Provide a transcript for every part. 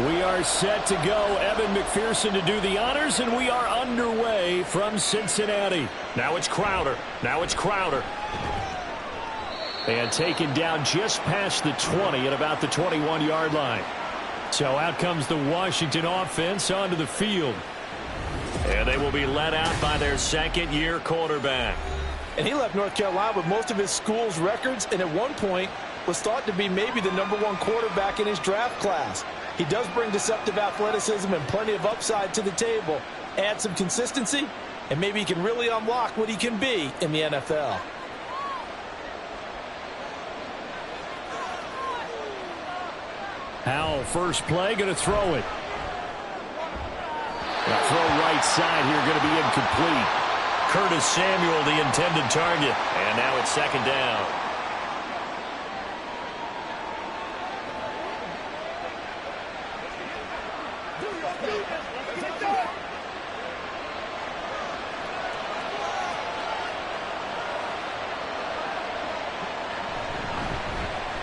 We are set to go. Evan McPherson to do the honors, and we are underway from Cincinnati. Now it's Crowder. And taken down just past the 20 at about the 21-yard line. So out comes the Washington offense onto the field. And they will be led out by their second-year quarterback. And he left North Carolina with most of his school's records, and at one point was thought to be maybe the #1 quarterback in his draft class. He does bring deceptive athleticism and plenty of upside to the table. Add some consistency, and maybe he can really unlock what he can be in the NFL. Howell, first play, going to throw it. The throw right side here going to be incomplete. Curtis Samuel, the intended target. And now it's second down.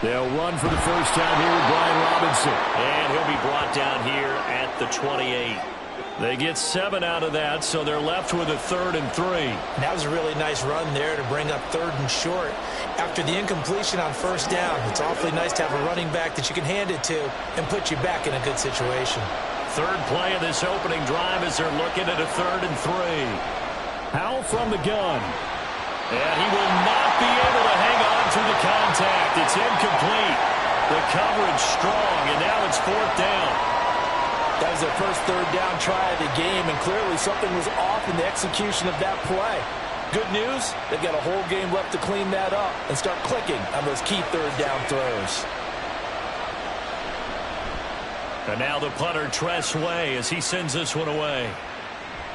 They'll run for the first time here with Brian Robinson. And he'll be brought down here at the 28. They get 7 out of that, so they're left with a 3rd and 3. That was a really nice run there to bring up 3rd and short. After the incompletion on first down, it's awfully nice to have a running back that you can hand it to and put you back in a good situation. Third play of this opening drive as they're looking at a 3rd and 3. Howell from the gun. And he will not be able to hang on through the contact. It's incomplete. The coverage strong, and now it's 4th down. That was their first 3rd down try of the game, and clearly something was off in the execution of that play. Good news, they've got a whole game left to clean that up and start clicking on those key 3rd down throws. And now the punter, Tress Way, as he sends this one away.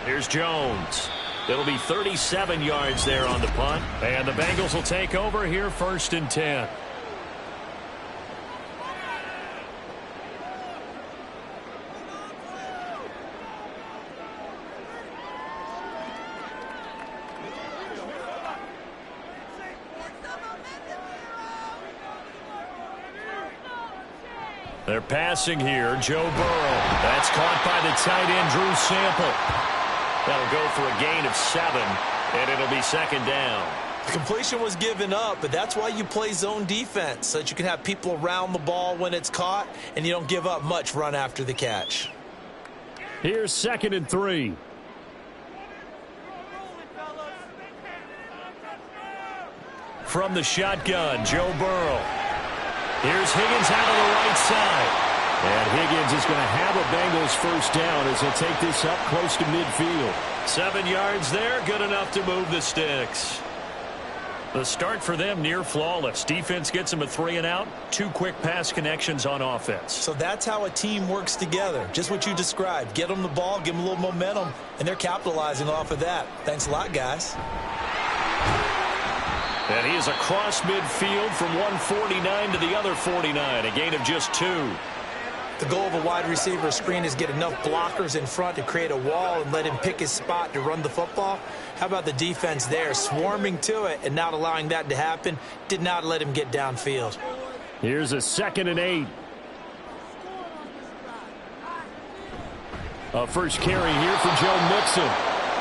Here's Jones. It'll be 37 yards there on the punt. And the Bengals will take over here 1st and 10. They're passing here. Joe Burrow. That's caught by the tight end, Drew Sample. That'll go for a gain of 7, and it'll be second down. The completion was given up, but that's why you play zone defense, so that you can have people around the ball when it's caught, and you don't give up much run after the catch. Here's 2nd and 3. From the shotgun, Joe Burrow. Here's Higgins out of the right side. And Higgins is going to have a Bengals first down as he'll take this up close to midfield. 7 yards there, good enough to move the sticks. The start for them near flawless. Defense gets them a 3 and out. 2 quick pass connections on offense. So that's how a team works together. Just what you described. Get them the ball, give them a little momentum, and they're capitalizing off of that. Thanks a lot, guys. And he is across midfield from one 49 to the other 49. A gain of just 2. The goal of a wide receiver screen is get enough blockers in front to create a wall and let him pick his spot to run the football. How about the defense there, swarming to it and not allowing that to happen? Did not let him get downfield. Here's a 2nd and 8. A first carry here for Joe Mixon.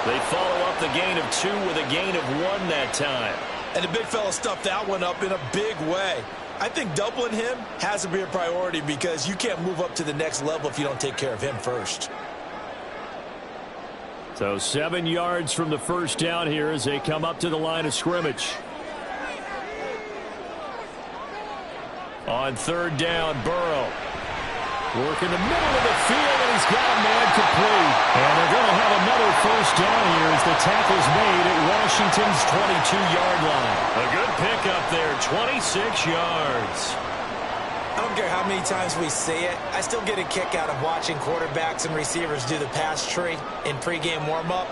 They follow up the gain of 2 with a gain of 1 that time. And the big fella stuffed that one up in a big way. I think doubling him has to be a priority because you can't move up to the next level if you don't take care of him first. So 7 yards from the first down here as they come up to the line of scrimmage. On third down, Burrow. Working the middle of the field, and he's got a man complete. And they're going to have another first down here as the tackle's made at Washington's 22-yard line. A good pickup there, 26 yards. I don't care how many times we see it. I still get a kick out of watching quarterbacks and receivers do the pass tree in pregame warm-up.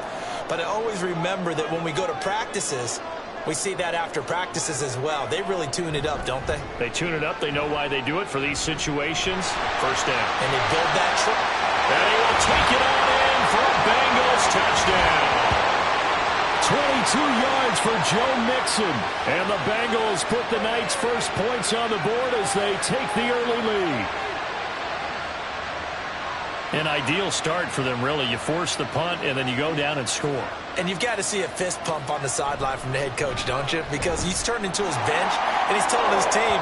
But I always remember that when we go to practices, we see that after practices as well. They really tune it up, don't they? They tune it up. They know why they do it for these situations. First down. And they build that tree. And he will take it on in for a Bengals touchdown. 22 yards for Joe Mixon. And the Bengals put the night's first points on the board as they take the early lead. An ideal start for them, really. You force the punt, and then you go down and score. And you've got to see a fist pump on the sideline from the head coach, don't you? Because he's turned into his bench, and he's telling his team,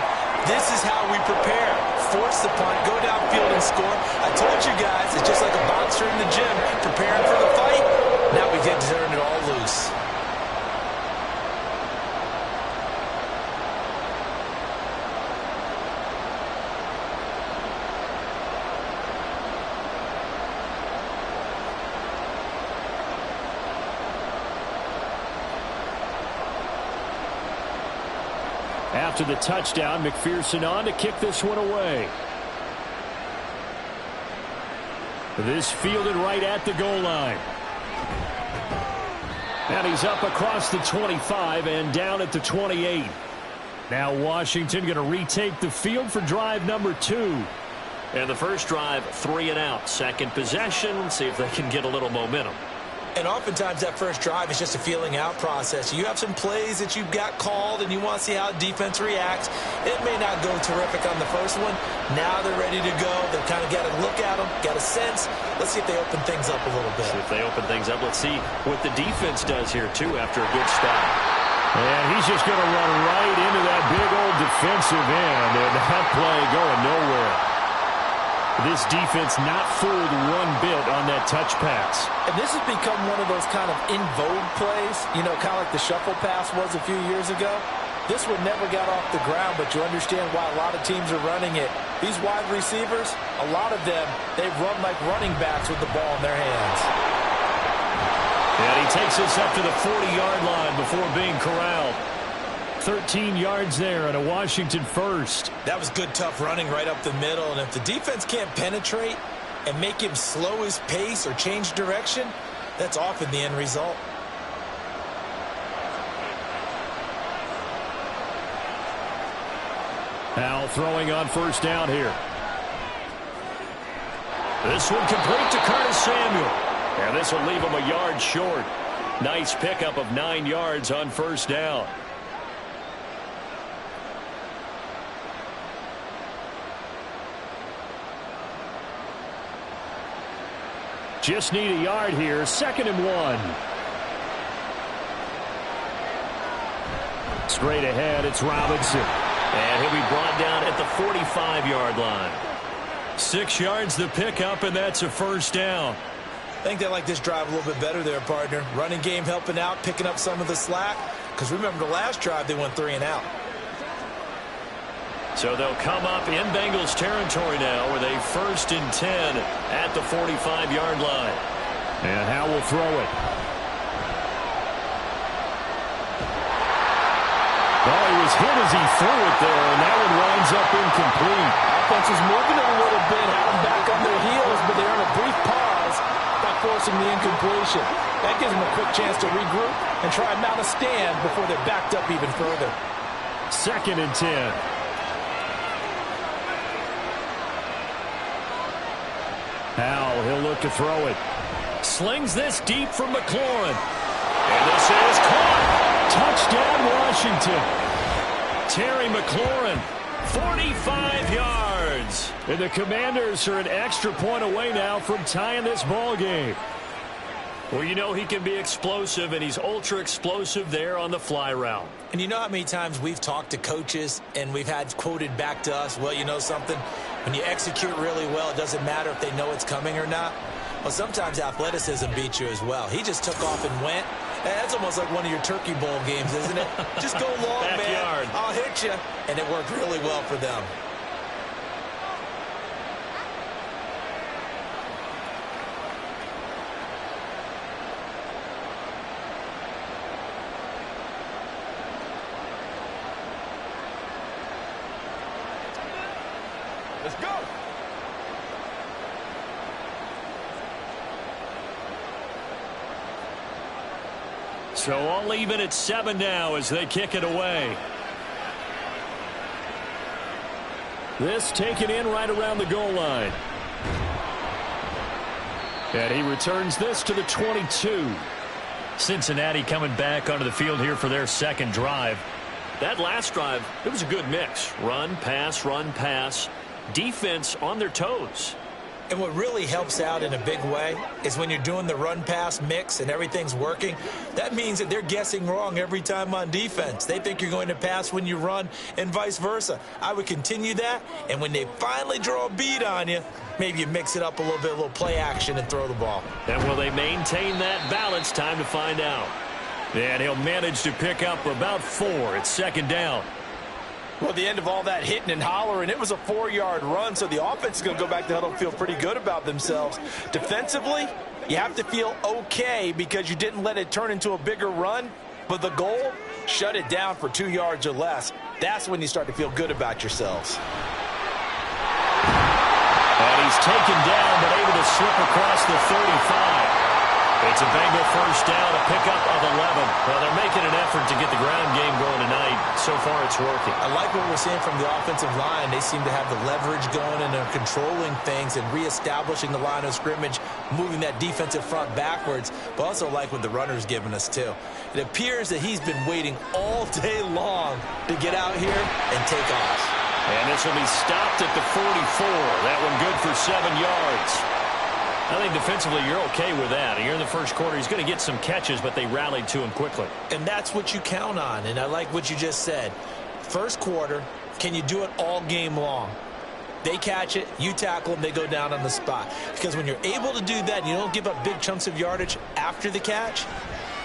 this is how we prepare. Force the punt, go downfield and score. I told you guys, it's just like a boxer in the gym, preparing for the fight. Now we get to turn it all loose. After the touchdown, McPherson on to kick this one away. This fielded right at the goal line. And he's up across the 25 and down at the 28. Now Washington going to retake the field for drive number 2. And the first drive, 3 and out. Second possession, see if they can get a little momentum. And oftentimes that first drive is just a feeling out process. You have some plays that you've got called and you want to see how defense reacts. It may not go terrific on the first one. Now they're ready to go. They've kind of got to look at them, got a sense. Let's see if they open things up a little bit. See if they open things up. Let's see what the defense does here, too, after a good stop. And he's just going to run right into that big old defensive end. And that play going nowhere. This defense not fooled one bit on that touch pass. And this has become one of those kind of in vogue plays, you know, kind of like the shuffle pass was a few years ago. This one never got off the ground, but you understand why a lot of teams are running it. These wide receivers, a lot of them, they run like running backs with the ball in their hands. And he takes us up to the 40-yard line before being corralled. 13 yards there and a Washington first. That was good, tough running right up the middle. And if the defense can't penetrate and make him slow his pace or change direction, that's often the end result. Now throwing on first down here. This one complete to Curtis Samuel. And this will leave him a yard short. Nice pickup of 9 yards on first down. Just need a yard here. 2nd and 1. Straight ahead, it's Robinson. And he'll be brought down at the 45-yard line. 6 yards the pickup, and that's a first down. I think they like this drive a little bit better there, partner. Running game helping out, picking up some of the slack. Because remember the last drive, they went 3 and out. So they'll come up in Bengals territory now with a 1st and 10 at the 45-yard line. And Howe will throw it. Well, he was hit as he threw it there, and that one winds up incomplete. Offense is moving it a little bit, had them back on their heels, but they're on a brief pause by forcing the incompletion. That gives them a quick chance to regroup and try and mount a stand before they're backed up even further. 2nd and 10. Now he'll look to throw it. Slings this deep from McLaurin. And this is caught. Touchdown, Washington. Terry McLaurin, 45 yards. And the Commanders are an extra point away now from tying this ball game. Well, you know he can be explosive, and he's ultra-explosive there on the fly route. And you know how many times we've talked to coaches and we've had quoted back to us, well, you know something? When you execute really well, it doesn't matter if they know it's coming or not. Well, sometimes athleticism beats you as well. He just took off and went. That's almost like one of your Turkey Bowl games, isn't it? Just go long, Backyard. man. I'll hit you. And it worked really well for them. Let's go. So all even at 7 now as they kick it away. This taken in right around the goal line. And he returns this to the 22. Cincinnati coming back onto the field here for their second drive. That last drive, it was a good mix. Run, pass, defense on their toes. And what really helps out in a big way is when you're doing the run-pass mix and everything's working, that means that they're guessing wrong every time on defense. They think you're going to pass when you run and vice versa. I would continue that, and when they finally draw a beat on you, maybe you mix it up a little play action and throw the ball. And will they maintain that balance? Time to find out. And he'll manage to pick up about 4. It's second down. Well, at the end of all that hitting and hollering, it was a 4-yard run, so the offense is going to go back to huddle and feel pretty good about themselves. Defensively, you have to feel okay because you didn't let it turn into a bigger run, but the goal, shut it down for 2 yards or less. That's when you start to feel good about yourselves. And he's taken down but able to slip across the 35. It's a Bengal first down, a pickup of 11. Well, they're making an effort to get the ground game going tonight. So far, it's working. I like what we're seeing from the offensive line. They seem to have the leverage going and are controlling things and reestablishing the line of scrimmage, moving that defensive front backwards, but also like what the runner's giving us, too. It appears that he's been waiting all day long to get out here and take off. And this will be stopped at the 44. That one good for 7 yards. I think defensively you're okay with that. Here in the first quarter, he's going to get some catches, but they rallied to him quickly. And that's what you count on, and I like what you just said. First quarter, can you do it all game long? They catch it, you tackle them, they go down on the spot. Because when you're able to do that and you don't give up big chunks of yardage after the catch,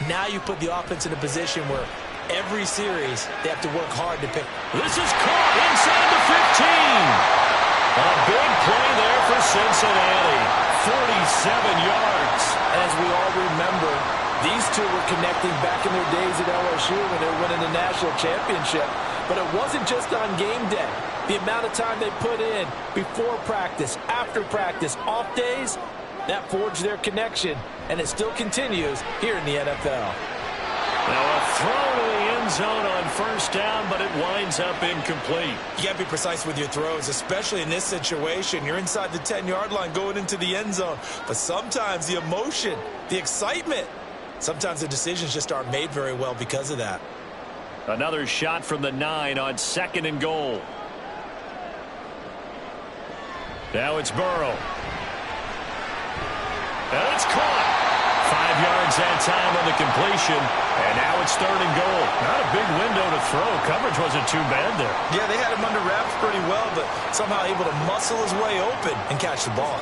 now you put the offense in a position where every series they have to work hard to pick. This is caught inside the 15. A big play there for Cincinnati. 47 yards. As we all remember, these two were connecting back in their days at LSU when they were winning the national championship. But it wasn't just on game day. The amount of time they put in before practice, after practice, off days, that forged their connection. And it still continues here in the NFL. Now a throw to the end zone on first down, but it winds up incomplete. You got to be precise with your throws, especially in this situation. You're inside the 10-yard line going into the end zone. But sometimes the emotion, the excitement, sometimes the decisions just aren't made very well because of that. Another shot from the 9 on second and goal. Now it's Burrow. And it's caught. 5 yards that time on the completion, and now it's third and goal. Not a big window to throw. Coverage wasn't too bad there. Yeah, they had him under wraps pretty well, but somehow able to muscle his way open and catch the ball.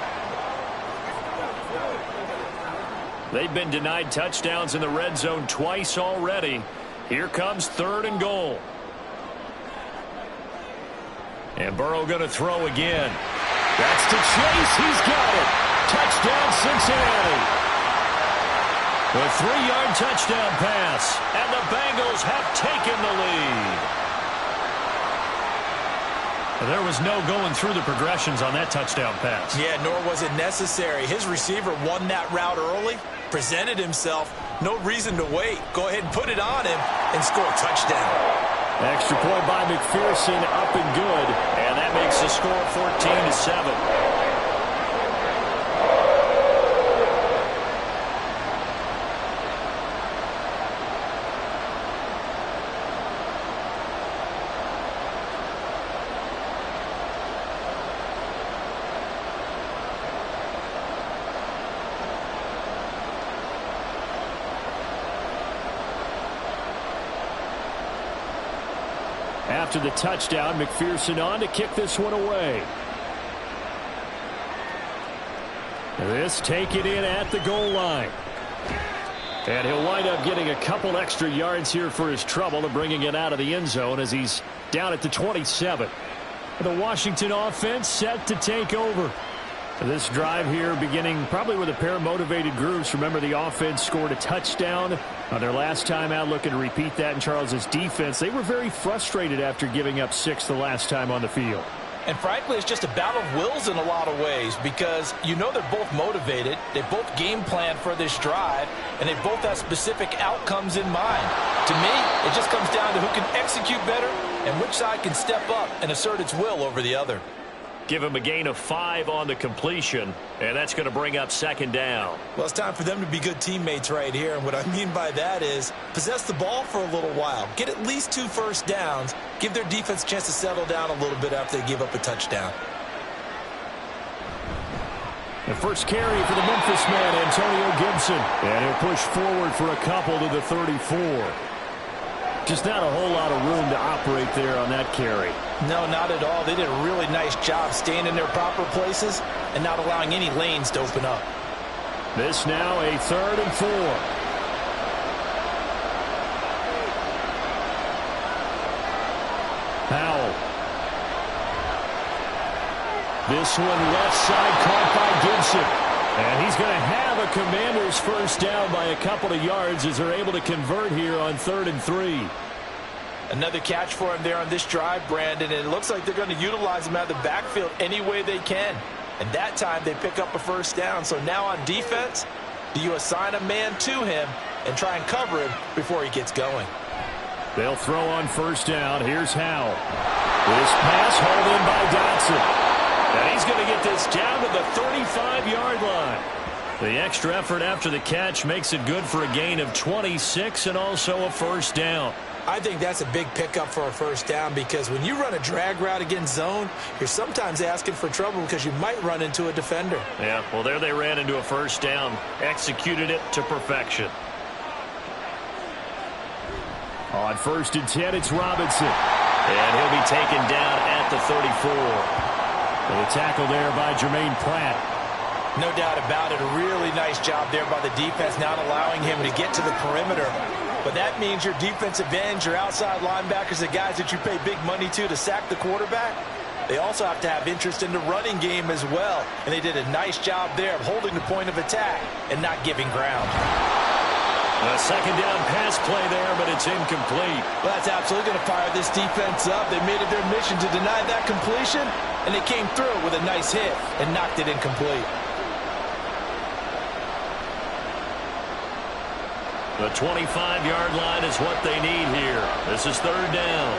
They've been denied touchdowns in the red zone twice already. Here comes third and goal. And Burrow going to throw again. That's to Chase. He's got it. Touchdown, Cincinnati. The 3-yard touchdown pass, and the Bengals have taken the lead. There was no going through the progressions on that touchdown pass. Yeah, nor was it necessary. His receiver won that route early, presented himself, no reason to wait. Go ahead and put it on him and score a touchdown. Extra point by McPherson, up and good, and that makes the score 14-7. After the touchdown, McPherson on to kick this one away. This taken in at the goal line. And he'll wind up getting a couple extra yards here for his trouble and bringing it out of the end zone as he's down at the 27. The Washington offense set to take over. This drive here beginning probably with a pair of motivated groups. Remember, the offense scored a touchdown on their last time out, looking to repeat that in Charles's defense. They were very frustrated after giving up 6 the last time on the field. And frankly, it's just a battle of wills in a lot of ways because you know they're both motivated. They both game plan for this drive, and they both have specific outcomes in mind. To me, it just comes down to who can execute better and which side can step up and assert its will over the other. Give him a gain of 5 on the completion, and that's going to bring up second down. Well, it's time for them to be good teammates right here, and what I mean by that is possess the ball for a little while, get at least 2 first downs, give their defense a chance to settle down a little bit after they give up a touchdown. The first carry for the Memphis man, Antonio Gibson, and he'll push forward for a couple to the 34. Just not a whole lot of room to operate there on that carry. No, not at all. They did a really nice job staying in their proper places and not allowing any lanes to open up. This now a 3rd and 4. Powell. This one left side caught by Gibson. And he's going to have a Commanders first down by a couple of yards as they're able to convert here on 3rd and 3. Another catch for him there on this drive, Brandon, and it looks like they're going to utilize him out of the backfield any way they can. And that time they pick up a first down. So now on defense, do you assign a man to him and try and cover him before he gets going? They'll throw on first down. Here's Howell. This pass hauled in by Dotson. And he's going to get this down to the 35-yard line. The extra effort after the catch makes it good for a gain of 26 and also a first down. I think that's a big pickup for a first down because when you run a drag route against zone, you're sometimes asking for trouble because you might run into a defender. Yeah, well, there they ran into a first down. Executed it to perfection. On 1st and 10, it's Robinson. And he'll be taken down at the 34. And a tackle there by Jermaine Pratt. No doubt about it. A really nice job there by the defense, not allowing him to get to the perimeter. But that means your defensive ends, your outside linebackers, the guys that you pay big money to sack the quarterback, they also have to have interest in the running game as well. And they did a nice job there of holding the point of attack and not giving ground. A second down pass play there, but it's incomplete. Well, that's absolutely going to fire this defense up. They made it their mission to deny that completion, and they came through with a nice hit and knocked it incomplete. The 25-yard line is what they need here. This is 3rd down.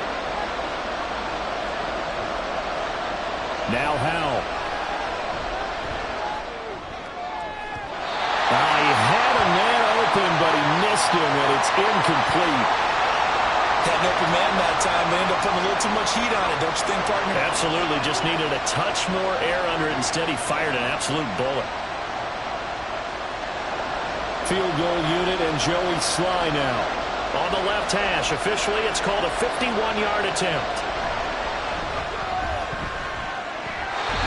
Now Howell. He had a man open, but he missed him, and it's incomplete. Had an open man that time. They ended up putting a little too much heat on it, don't you think, partner? Absolutely. Just needed a touch more air under it. Instead, he fired an absolute bullet. Field goal unit and Joey Sly now. On the left hash. Officially, it's called a 51-yard attempt.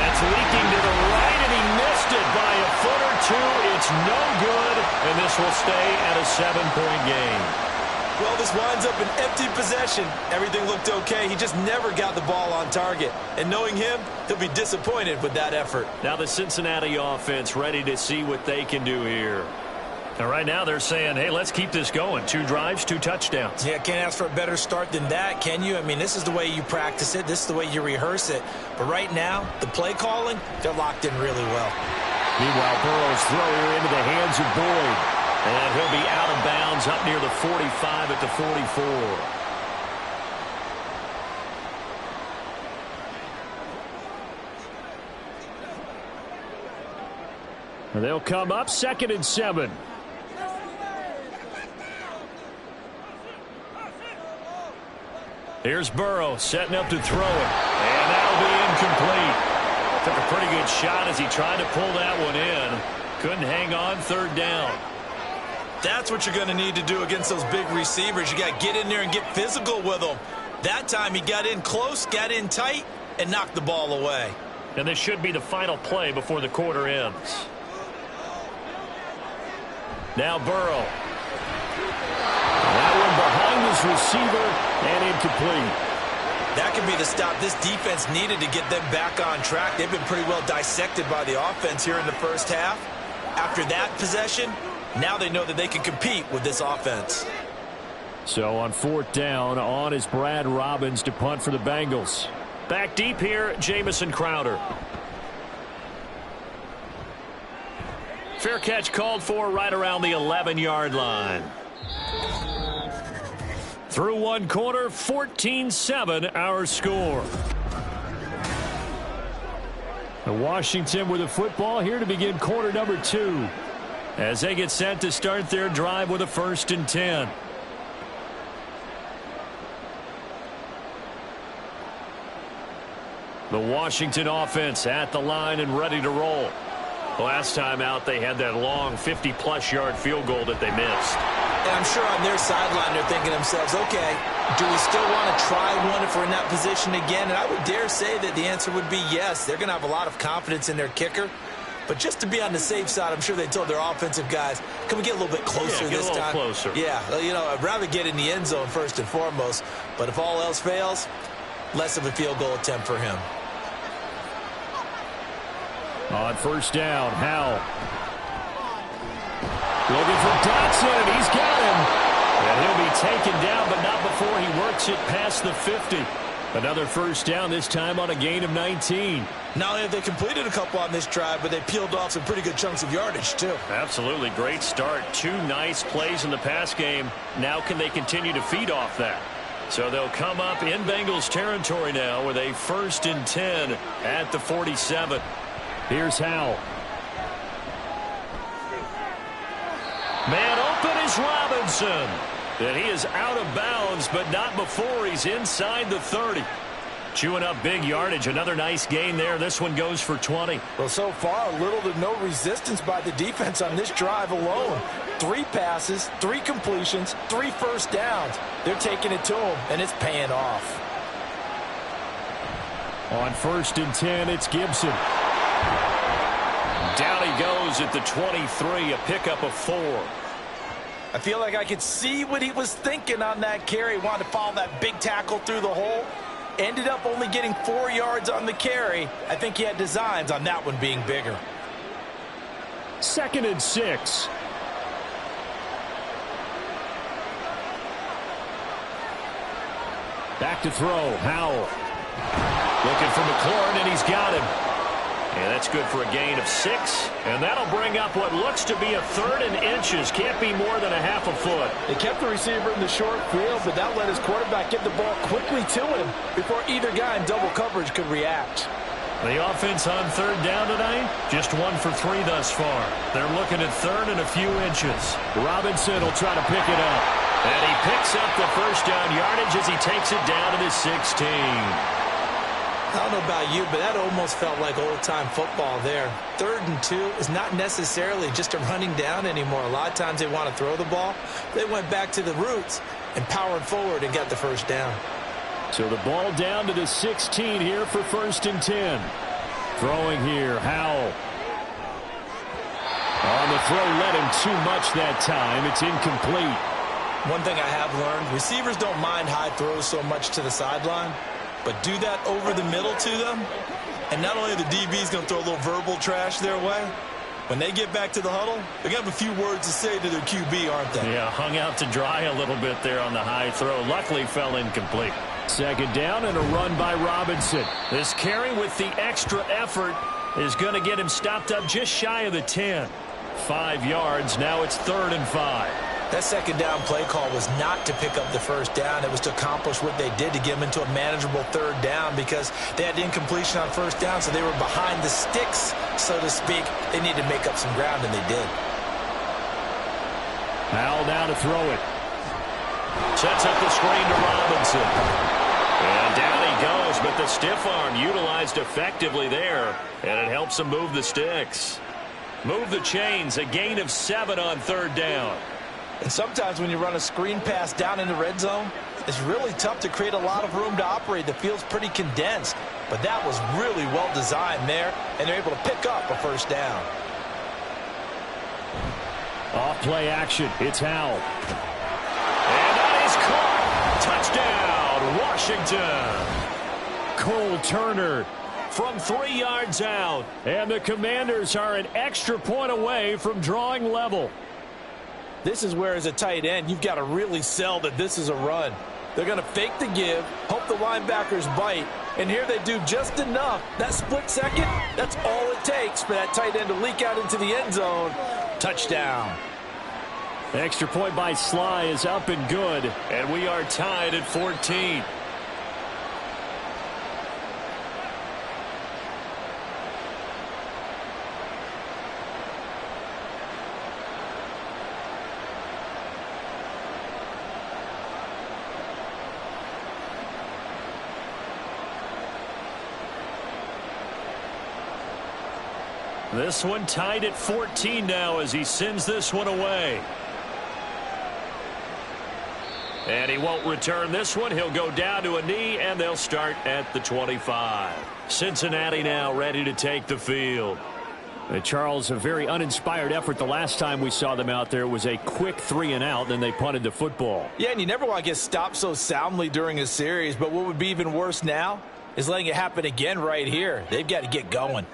That's leaking to the right, and he missed it by a foot or two. It's no good, and this will stay at a 7-point game. Well, this winds up an empty possession. Everything looked okay. He just never got the ball on target. And knowing him, he'll be disappointed with that effort. Now the Cincinnati offense ready to see what they can do here. And right now they're saying, hey, let's keep this going. 2 drives, 2 touchdowns. Yeah, can't ask for a better start than that, can you? I mean, this is the way you practice it. This is the way you rehearse it. But right now, the play calling, they're locked in really well. Meanwhile, Burrow's throw here into the hands of Boyd. And he'll be out of bounds up near the 45 at the 44. And they'll come up 2nd and 7. Here's Burrow setting up to throw it. And that'll be incomplete. Took a pretty good shot as he tried to pull that one in. Couldn't hang on 3rd down. That's what you're going to need to do against those big receivers. You got to get in there and get physical with them. That time he got in close, got in tight, and knocked the ball away. And this should be the final play before the quarter ends. Now Burrow. That one behind his receiver and incomplete. That could be the stop this defense needed to get them back on track. They've been pretty well dissected by the offense here in the first half. After that possession, now they know that they can compete with this offense. So on fourth down, on is Brad Robbins to punt for the Bengals. Back deep here, Jamison Crowder. Fair catch called for right around the 11-yard line. Through one quarter, 14-7 our score. Washington with the football here to begin quarter number 2. As they get set to start their drive with a 1st and 10. The Washington offense at the line and ready to roll. Last time out, they had that long 50-plus yard field goal that they missed. And I'm sure on their sideline they're thinking to themselves, okay, do we still want to try one if we're in that position again? And I would dare say that the answer would be yes. They're going to have a lot of confidence in their kicker. But just to be on the safe side, I'm sure they told their offensive guys, can we get a little bit closer this time? Closer. Yeah, you know, I'd rather get in the end zone first and foremost. But if all else fails, less of a field goal attempt for him. On first down, Howell. Looking for Dotson. He's got him. And he'll be taken down, but not before he works it past the 50. Another first down, this time on a gain of 19. Not only have they completed a couple on this drive, but they peeled off some pretty good chunks of yardage, too. Absolutely. Great start. 2 nice plays in the pass game. Now can they continue to feed off that? So they'll come up in Bengals territory now with a 1st and 10 at the 47. Here's Howell. Man open is Robinson. And he is out of bounds, but not before he's inside the 30. Chewing up big yardage. Another nice gain there. This one goes for 20. Well, so far, little to no resistance by the defense on this drive alone. 3 passes, 3 completions, 3 first downs. They're taking it to him, and it's paying off. On 1st and 10, it's Gibson. Down he goes at the 23, a pickup of 4. I feel like I could see what he was thinking on that carry. Wanted to follow that big tackle through the hole. Ended up only getting 4 yards on the carry. I think he had designs on that one being bigger. 2nd and 6. Back to throw, Howell. Looking for McLaurin, and he's got him. And that's good for a gain of 6. And that'll bring up what looks to be a 3rd and inches. Can't be more than a half a foot. They kept the receiver in the short field, but that let his quarterback get the ball quickly to him before either guy in double coverage could react. The offense on 3rd down tonight, just 1 for 3 thus far. They're looking at 3rd and a few inches. Robinson will try to pick it up. And he picks up the first down yardage as he takes it down to the 16. I don't know about you, but that almost felt like old-time football there. 3rd and 2 is not necessarily just a running down anymore. A lot of times they want to throw the ball. They went back to the roots and powered forward and got the first down. So the ball down to the 16 here for 1st and 10. Throwing here, Howell. On the throw, let him too much that time. It's incomplete. One thing I have learned, receivers don't mind high throws so much to the sideline. But do that over the middle to them, and not only are the DBs going to throw a little verbal trash their way, when they get back to the huddle, they're going to have a few words to say to their QB, aren't they? Yeah, hung out to dry a little bit there on the high throw. Luckily, fell incomplete. 2nd down and a run by Robinson. This carry with the extra effort is going to get him stopped up just shy of the 10. 5 yards. Now it's 3rd and 5. That 2nd down play call was not to pick up the first down. It was to accomplish what they did to get them into a manageable 3rd down because they had incompletion on 1st down, so they were behind the sticks, so to speak. They needed to make up some ground, and they did. Howell now to throw it. Sets up the screen to Robinson. And down he goes, but the stiff arm utilized effectively there, and it helps him move the sticks. Move the chains, a gain of 7 on 3rd down. And sometimes when you run a screen pass down in the red zone, It's really tough to create a lot of room to operate. The field's pretty condensed. But that was really well designed there, and they're able to pick up a first down. Off play action. It's Howell. And that is caught. Touchdown, Washington. Cole Turner from 3 yards out. And the Commanders are an extra point away from drawing level. This is where, as a tight end, you've got to really sell that this is a run. They're going to fake the give, hope the linebackers bite, and here they do just enough. That split second, that's all it takes for that tight end to leak out into the end zone. Touchdown. The extra point by Sly is up and good, and we are tied at 14. This one tied at 14 now as he sends this one away. And he won't return this one. He'll go down to a knee, and they'll start at the 25. Cincinnati now ready to take the field. Charles, a very uninspired effort the last time we saw them out there. It was a quick 3-and-out, then they punted the football. Yeah, and you never want to get stopped so soundly during a series, but what would be even worse now is letting it happen again right here. They've got to get going.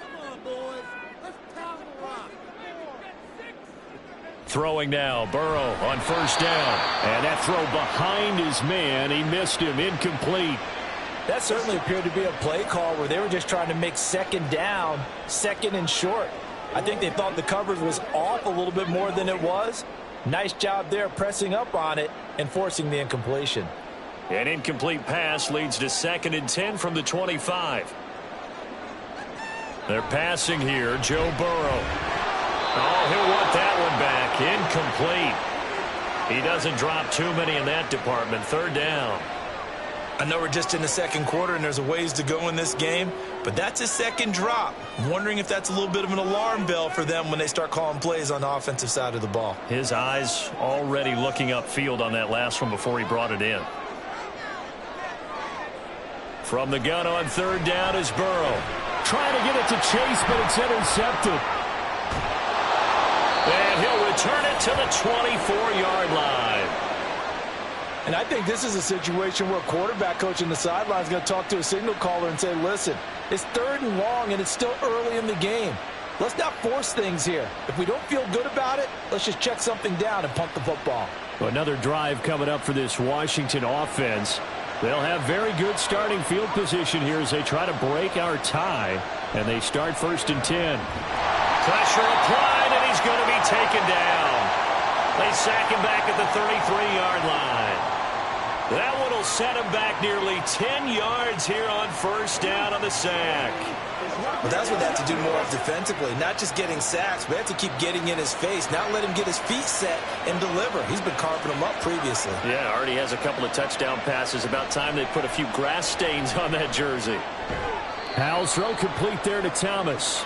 Throwing now, Burrow on first down. And that throw behind his man. He missed him. Incomplete. That certainly appeared to be a play call where they were just trying to make second down, second and short. I think they thought the coverage was off a little bit more than it was. Nice job there pressing up on it and forcing the incompletion. An incomplete pass leads to 2nd and 10 from the 25. They're passing here. Joe Burrow. Oh, he'll want that one back. Incomplete. He doesn't drop too many in that department. 3rd down. I know we're just in the second quarter and there's a ways to go in this game, but that's a second drop. I'm wondering if that's a little bit of an alarm bell for them when they start calling plays on the offensive side of the ball. His eyes already looking upfield on that last one before he brought it in. From the gun on 3rd down is Burrow. Trying to get it to Chase, but it's intercepted. And he'll return it to the 24-yard line. And I think this is a situation where a quarterback coach in the sideline is going to talk to a signal caller and say, listen, it's 3rd and long and it's still early in the game. Let's not force things here. If we don't feel good about it, let's just check something down and punt the football. Another drive coming up for this Washington offense. They'll have very good starting field position here as they try to break our tie. And they start 1st and 10. Pressure applied, and he's going to be taken down. They sack him back at the 33-yard line. That one will set him back nearly 10 yards here on 1st down on the sack. Well, that's what they have to do more of defensively. Not just getting sacks, but they have to keep getting in his face. Not let him get his feet set and deliver. He's been carving them up previously. Yeah, already has a couple of touchdown passes. About time they put a few grass stains on that jersey. Howell's throw complete there to Thomas.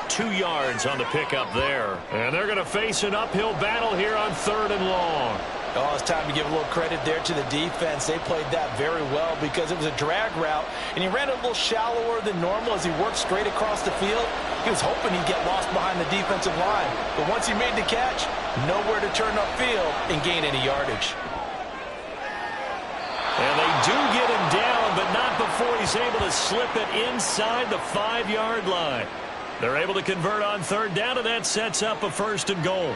2 yards on the pickup there. And they're going to face an uphill battle here on 3rd and long. Oh, it's time to give a little credit there to the defense. They played that very well because it was a drag route, and he ran it a little shallower than normal as he worked straight across the field. He was hoping he'd get lost behind the defensive line, but once he made the catch, nowhere to turn upfield and gain any yardage. And they do get him down, but not before he's able to slip it inside the 5-yard line. They're able to convert on 3rd down, and that sets up a 1st and goal.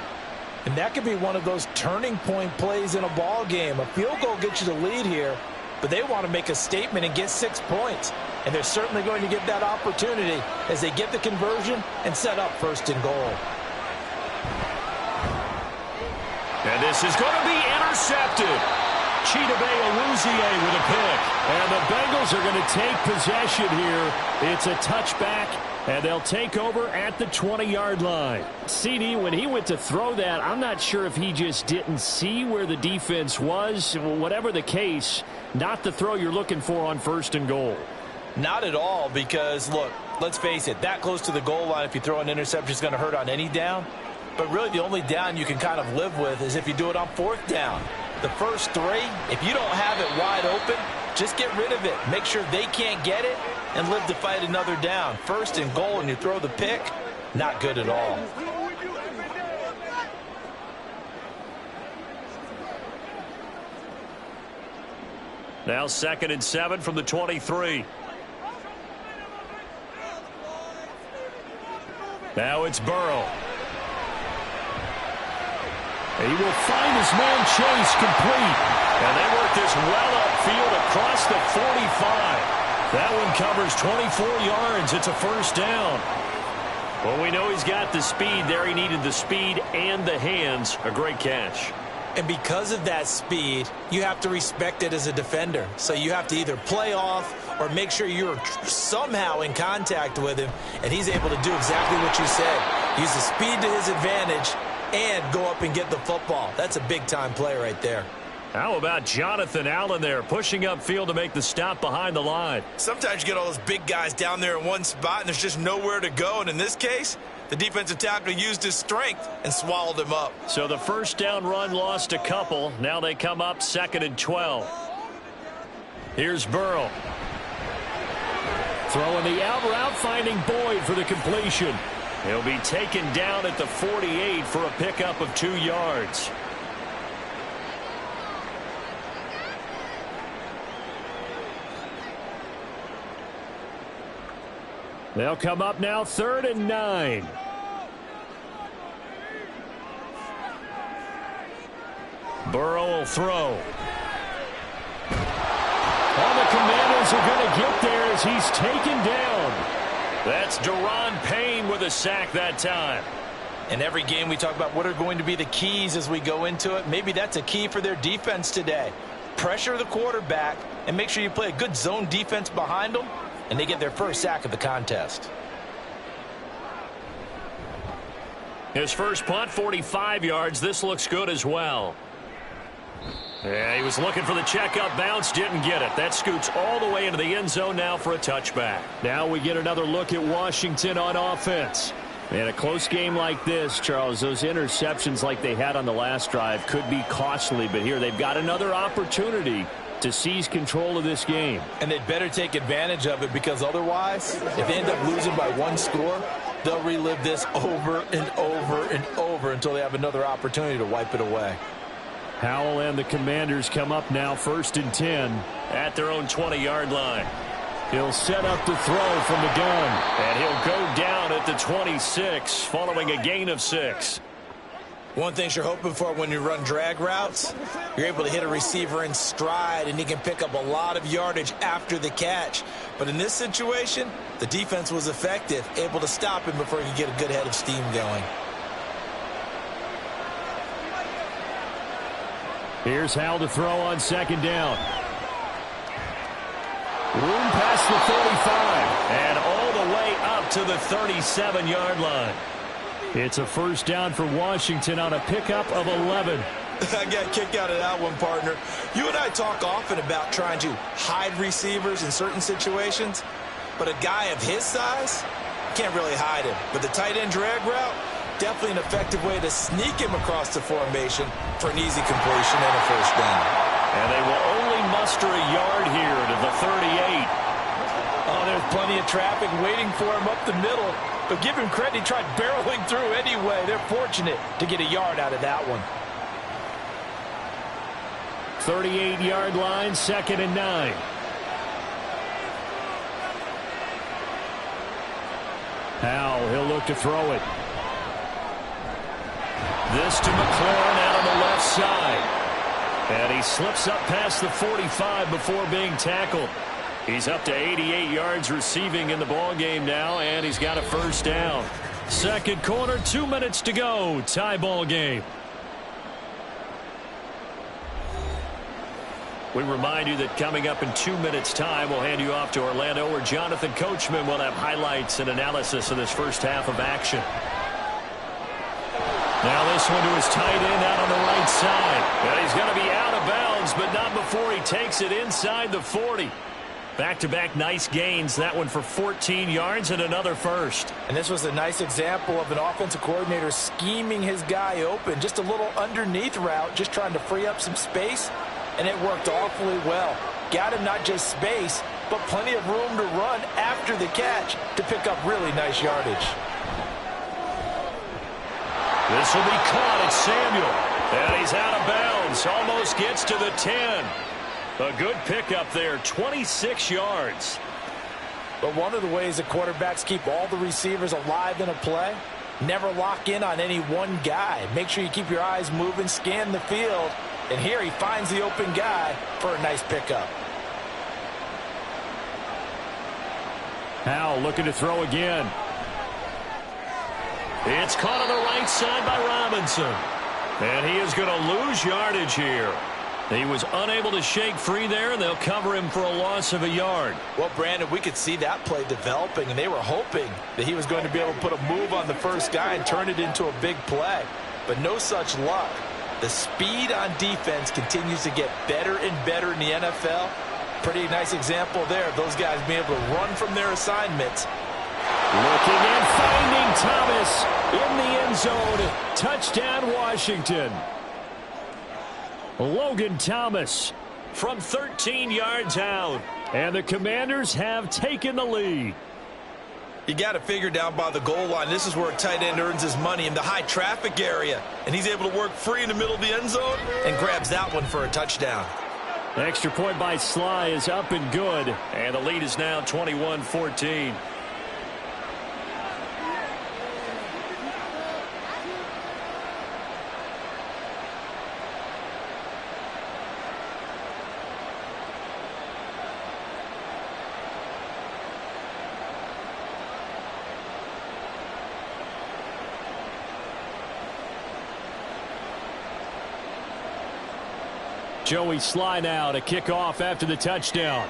And that could be one of those turning point plays in a ball game. A field goal gets you the lead here, but they want to make a statement and get 6 points. And they're certainly going to get that opportunity as they get the conversion and set up 1st and goal. And this is going to be intercepted. Chidobe Awuzie with a pick. And the Bengals are going to take possession here. It's a touchback, and they'll take over at the 20-yard line. CD, when he went to throw that, I'm not sure if he just didn't see where the defense was. Whatever the case, not the throw you're looking for on 1st and goal. Not at all, because, look, let's face it, that close to the goal line, if you throw an interception, is going to hurt on any down. But really the only down you can kind of live with is if you do it on 4th down. The first three, if you don't have it wide open, just get rid of it. Make sure they can't get it and live to fight another down. First and goal and you throw the pick, not good at all. Now 2nd and 7 from the 23. Now it's Burrow. He will find his man Chase complete. And they work this well upfield across the 45. That one covers 24 yards. It's a first down. Well, we know he's got the speed there. He needed the speed and the hands. A great catch. And because of that speed, you have to respect it as a defender. So you have to either play off or make sure you're somehow in contact with him, and he's able to do exactly what you said. Use the speed to his advantage and go up and get the football. That's a big-time play right there. How about Jonathan Allen there, pushing upfield to make the stop behind the line? Sometimes you get all those big guys down there in one spot, and there's just nowhere to go. And in this case, the defensive tackle used his strength and swallowed him up. So the first down run lost a couple. Now they come up 2nd and 12. Here's Burrow. Throwing the out route, finding Boyd for the completion. He'll be taken down at the 48 for a pickup of 2 yards. They'll come up now 3rd and 9. Burrow will throw. All the Commanders are going to get there as he's taken down. That's Daron Payne with a sack that time. In every game we talk about what are going to be the keys as we go into it. Maybe that's a key for their defense today. Pressure the quarterback and make sure you play a good zone defense behind them, and they get their first sack of the contest. His first punt, 45 yards. This looks good as well. Yeah, he was looking for the checkup bounce, didn't get it. That scoots all the way into the end zone now for a touchback. Now we get another look at Washington on offense. In a close game like this, Charles, those interceptions like they had on the last drive could be costly, but here they've got another opportunity to seize control of this game. And they'd better take advantage of it, because otherwise, if they end up losing by 1 score, they'll relive this over and over and over until they have another opportunity to wipe it away. Howell and the Commanders come up now 1st and 10 at their own 20-yard line. He'll set up to throw from the gun, and he'll go down at the 26 following a gain of 6. One thing you're hoping for when you run drag routes, you're able to hit a receiver in stride, and he can pick up a lot of yardage after the catch. But in this situation, the defense was effective, able to stop him before he could get a good head of steam going. Here's Howell to throw on 2nd down. Room past the 35 and all the way up to the 37-yard line. It's a first down for Washington on a pickup of 11. I got a kick out of that one, partner. You and I talk often about trying to hide receivers in certain situations, but a guy of his size can't really hide him. But the tight end drag route, definitely an effective way to sneak him across the formation for an easy completion and a first down. And they will only muster a yard here to the 38. Oh, there's plenty of traffic waiting for him up the middle. But give him credit, he tried barreling through anyway. They're fortunate to get a yard out of that one. 38-yard line, 2nd and 9. Howell, he'll look to throw it. This to McLaurin out on the left side. And he slips up past the 45 before being tackled. He's up to 88 yards receiving in the ballgame now, and he's got a first down. Second quarter, 2 minutes to go. Tie ball game. We remind you that coming up in 2 minutes' time, we'll hand you off to Orlando, where Jonathan Coachman will have highlights and analysis of this first half of action. Now this one to his tight end out on the right side. And he's going to be out of bounds, but not before he takes it inside the 40. Back-to-back nice gains. That one for 14 yards and another first. And this was a nice example of an offensive coordinator scheming his guy open. Just a little underneath route, just trying to free up some space, and it worked awfully well. Got him not just space, but plenty of room to run after the catch to pick up really nice yardage. This will be caught. It's Samuel. And he's out of bounds. Almost gets to the 10. A good pickup there, 26 yards. But one of the ways that quarterbacks keep all the receivers alive in a play, never lock in on any one guy. Make sure you keep your eyes moving, scan the field. And here he finds the open guy for a nice pickup. Howell looking to throw again. It's caught on the right side by Robinson. And he is going to lose yardage here. He was unable to shake free there, and they'll cover him for a loss of a yard. Well, Brandon, we could see that play developing, and they were hoping that he was going to be able to put a move on the first guy and turn it into a big play. But no such luck. The speed on defense continues to get better and better in the NFL. Pretty nice example there of those guys being able to run from their assignments. Looking and finding Thomas in the end zone. Touchdown, Washington. Logan Thomas from 13 yards out. And the Commanders have taken the lead. You got to figure down by the goal line. This is where a tight end earns his money, in the high traffic area. And he's able to work free in the middle of the end zone and grabs that one for a touchdown. Extra point by Sly is up and good. And the lead is now 21-14. Joey Sly now to kick off after the touchdown.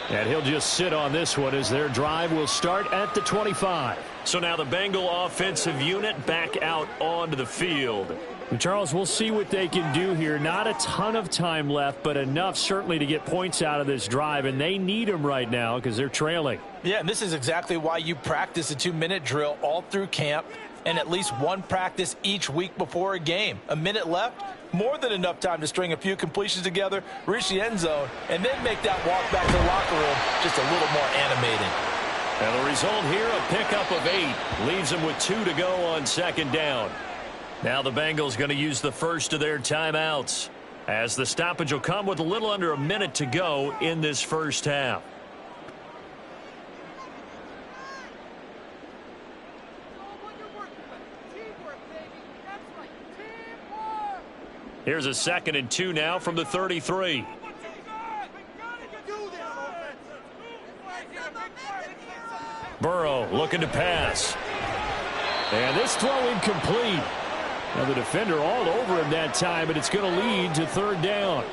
And he'll just sit on this one as their drive will start at the 25. So now the Bengal offensive unit back out onto the field. And Charles, we'll see what they can do here. Not a ton of time left, but enough certainly to get points out of this drive. And they need them right now because they're trailing. Yeah, and this is exactly why you practice a 2-minute drill all through camp, and at least one practice each week before a game. A minute left, more than enough time to string a few completions together, reach the end zone, and then make that walk back to the locker room just a little more animated. And the result here, a pickup of 8. Leaves them with 2 to go on second down. Now the Bengals going to use the first of their timeouts, as the stoppage will come with a little under a minute to go in this first half. Here's a 2nd and 2 now from the 33. Burrow looking to pass. And this throw incomplete. Now the defender all over him that time, but it's going to lead to 3rd down.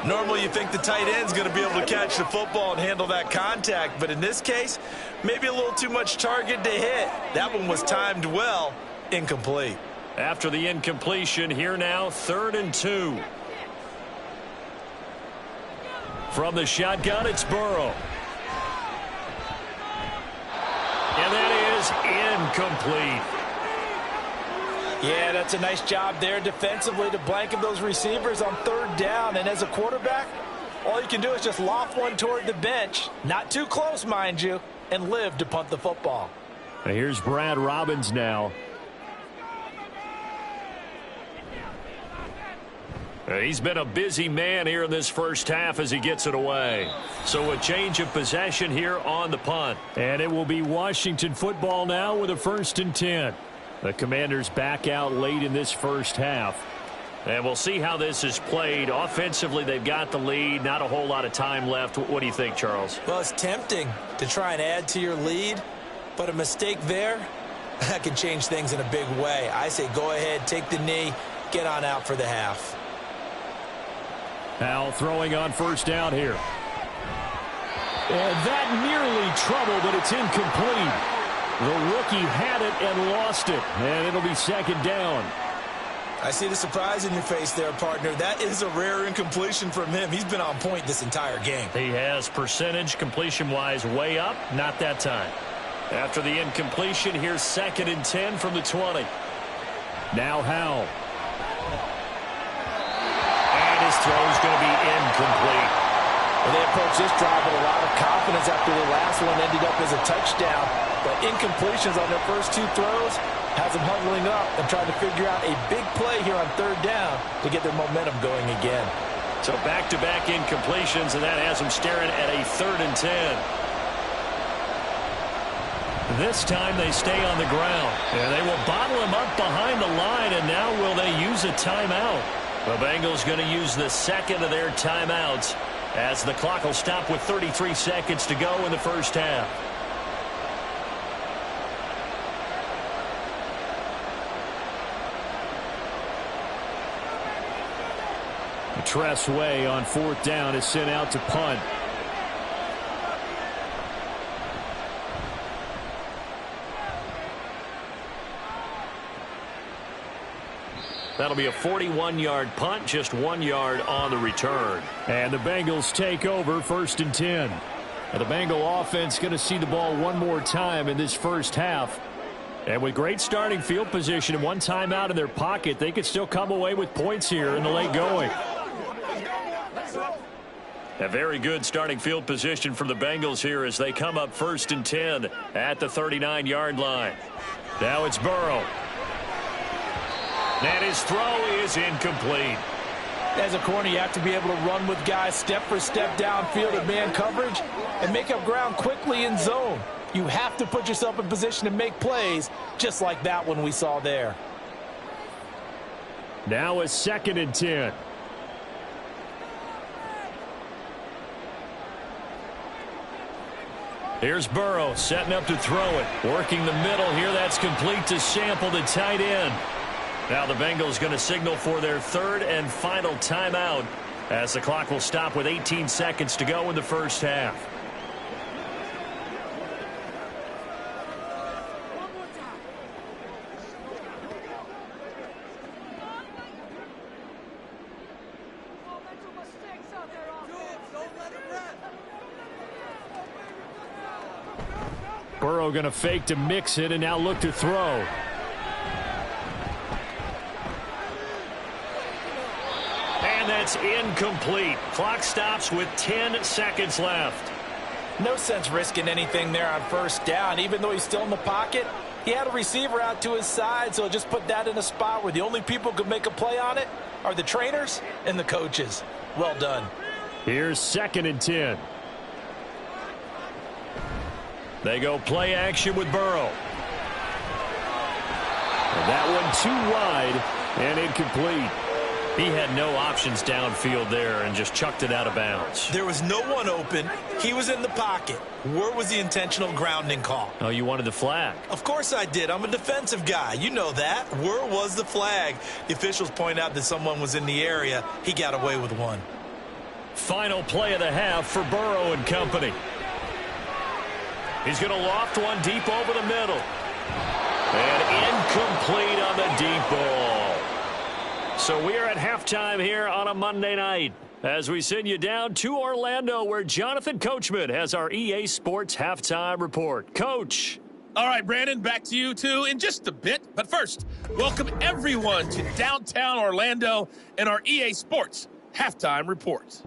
Normally you think the tight end's going to be able to catch the football and handle that contact, but in this case, maybe a little too much target to hit. That one was timed well, incomplete. After the incompletion, here now, 3rd and 2. From the shotgun, it's Burrow. And that is incomplete. Yeah, that's a nice job there defensively to blanket those receivers on 3rd down. And as a quarterback, all you can do is just loft one toward the bench. Not too close, mind you, and live to punt the football. Now here's Brad Robbins now. He's been a busy man here in this first half as he gets it away. So a change of possession here on the punt. And it will be Washington football now with a 1st and 10. The Commanders back out late in this first half. And we'll see how this is played. Offensively, they've got the lead. Not a whole lot of time left. What do you think, Charles? Well, it's tempting to try and add to your lead, but a mistake there, that can change things in a big way. I say go ahead, take the knee, get on out for the half. Howell throwing on 1st down here. And that nearly trouble, but it's incomplete. The rookie had it and lost it, and it'll be 2nd down. I see the surprise in your face there, partner. That is a rare incompletion from him. He's been on point this entire game. He has percentage completion-wise way up. Not that time. After the incompletion, here's 2nd and 10 from the 20. Now Howell. And his throw is going to be incomplete. Well, they approached this drive with a lot of confidence after the last one ended up as a touchdown. But incompletions on their first 2 throws has them huddling up and trying to figure out a big play here on 3rd down to get their momentum going again. So back-to-back incompletions, and that has them staring at a 3rd and 10. This time they stay on the ground. And they will bottle him up behind the line, and now will they use a timeout? The Bengals going to use the 2nd of their timeouts as the clock will stop with 33 seconds to go in the first half. Tress Way on 4th down is sent out to punt. That'll be a 41-yard punt, just 1 yard on the return. And the Bengals take over 1st and 10. And the Bengal offense going to see the ball one more time in this first half. And with great starting field position and 1 timeout in their pocket, they could still come away with points here in the late going. A very good starting field position for the Bengals here as they come up 1st and 10 at the 39-yard line. Now it's Burrow. And his throw is incomplete. As a corner, you have to be able to run with guys step for step downfield in man coverage and make up ground quickly in zone. You have to put yourself in position to make plays just like that one we saw there. Now it's 2nd and 10. Here's Burrow setting up to throw it. Working the middle here. That's complete to Sample, the tight end. Now the Bengals going to signal for their 3rd and final timeout as the clock will stop with 18 seconds to go in the first half. Burrow going to fake to mix it and now look to throw. And that's incomplete. Clock stops with 10 seconds left. No sense risking anything there on 1st down. Even though he's still in the pocket, he had a receiver out to his side, so just put that in a spot where the only people who could make a play on it are the trainers and the coaches. Well done. Here's 2nd and 10. They go play action with Burrow. And that one too wide and incomplete. He had no options downfield there and just chucked it out of bounds. There was no one open. He was in the pocket. Where was the intentional grounding call? Oh, you wanted the flag. Of course I did. I'm a defensive guy. You know that. Where was the flag? The officials point out that someone was in the area. He got away with one. Final play of the half for Burrow and company. He's going to loft one deep over the middle. And incomplete on the deep ball. So we are at halftime here on a Monday night as we send you down to Orlando where Jonathan Coachman has our EA Sports Halftime Report. Coach. All right, Brandon, back to you, too, in just a bit. But first, welcome everyone to downtown Orlando and our EA Sports Halftime Report.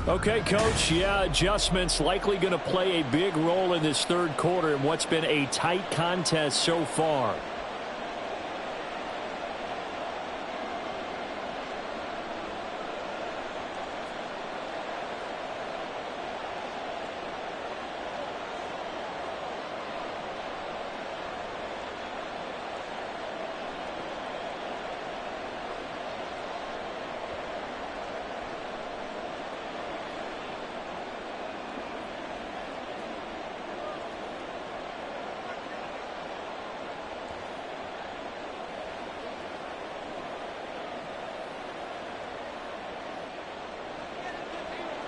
Okay, Coach, yeah, adjustments likely going to play a big role in this 3rd quarter in what's been a tight contest so far.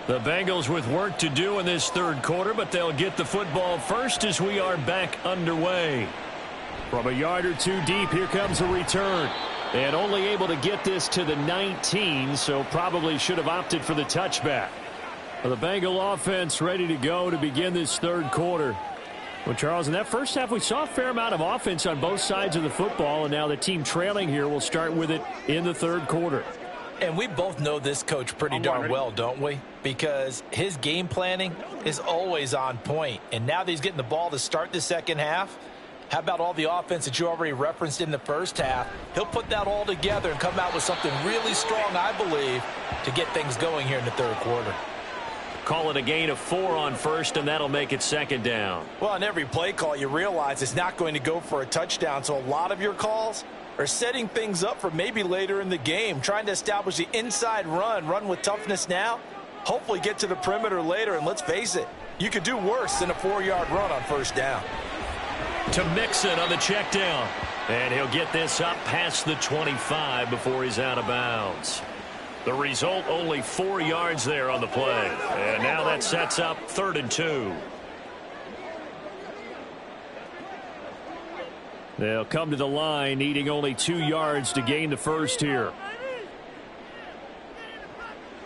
The Bengals with work to do in this 3rd quarter, but they'll get the football first as we are back underway. From a yard or two deep, here comes a return. And only able to get this to the 19, so probably should have opted for the touchback. Well, the Bengal offense ready to go to begin this third quarter. Well, Charles, in that first half, we saw a fair amount of offense on both sides of the football, and now the team trailing here will start with it in the third quarter. And we both know this coach pretty darn well, don't we? Because his game planning is always on point. And now that he's getting the ball to start the second half, how about all the offense that you already referenced in the first half? He'll put that all together and come out with something really strong, I believe, to get things going here in the third quarter. Call it a gain of 4 on first, and that'll make it second down. Well, on every play call, you realize it's not going to go for a touchdown, so a lot of your calls are setting things up for maybe later in the game, trying to establish the inside run with toughness now, hopefully get to the perimeter later, and let's face it, you could do worse than a 4-yard run on first down. To Mixon on the check down, and he'll get this up past the 25 before he's out of bounds. The result, only 4 yards there on the play. And now that sets up 3rd and 2. They'll come to the line, needing only 2 yards to gain the first here.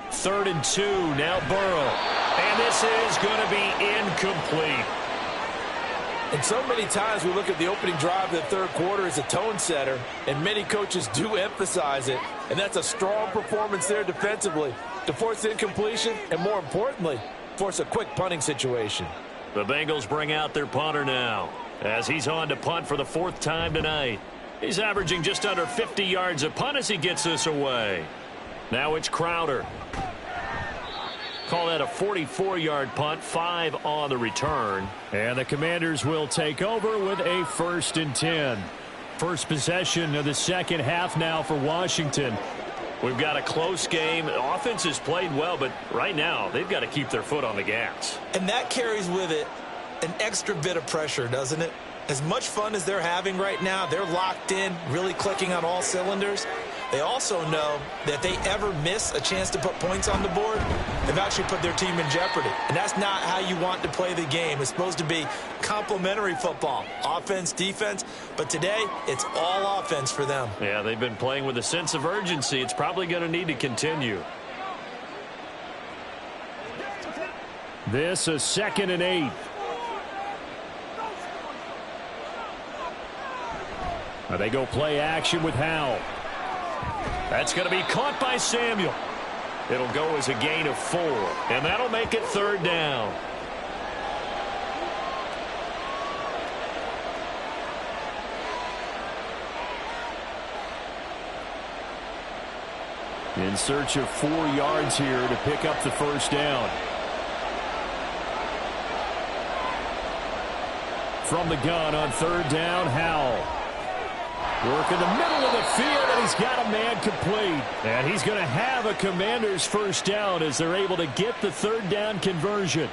3rd and 2, now Burrow. And this is going to be incomplete. And so many times we look at the opening drive of the third quarter as a tone setter, and many coaches do emphasize it, and that's a strong performance there defensively to force incompletion and, more importantly, force a quick punting situation. The Bengals bring out their punter now as he's on to punt for the 4th time tonight. He's averaging just under 50 yards a punt as he gets this away. Now it's Crowder. Call that a 44-yard punt, 5 on the return. And the Commanders will take over with a 1st and 10. First possession of the second half now for Washington. We've got a close game. The offense has played well, but right now they've got to keep their foot on the gas. And that carries with it an extra bit of pressure, doesn't it? As much fun as they're having right now, they're locked in, really clicking on all cylinders. They also know that if they ever miss a chance to put points on the board, they've actually put their team in jeopardy. And that's not how you want to play the game. It's supposed to be complementary football, offense, defense. But today, it's all offense for them. Yeah, they've been playing with a sense of urgency. It's probably going to need to continue. This is 2nd and 8. Now they go play action with Howell. That's going to be caught by Samuel. It'll go as a gain of 4, and that'll make it 3rd down. In search of 4 yards here to pick up the first down. From the gun on 3rd down, Howell. Work in the middle of the field, and he's got a man complete. And he's going to have a Commander's first down as they're able to get the 3rd down conversion.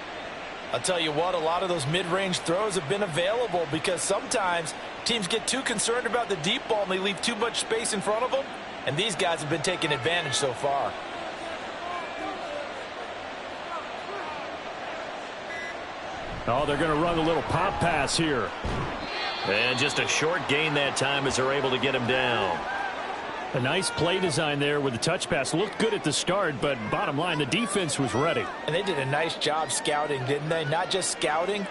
I'll tell you what, a lot of those mid-range throws have been available because sometimes teams get too concerned about the deep ball and they leave too much space in front of them. And these guys have been taking advantage so far. Oh, they're going to run a little pop pass here. And just a short gain that time as they're able to get him down. A nice play design there with the touch pass. Looked good at the start, but bottom line, the defense was ready. And they did a nice job scouting, didn't they? Not just scouting,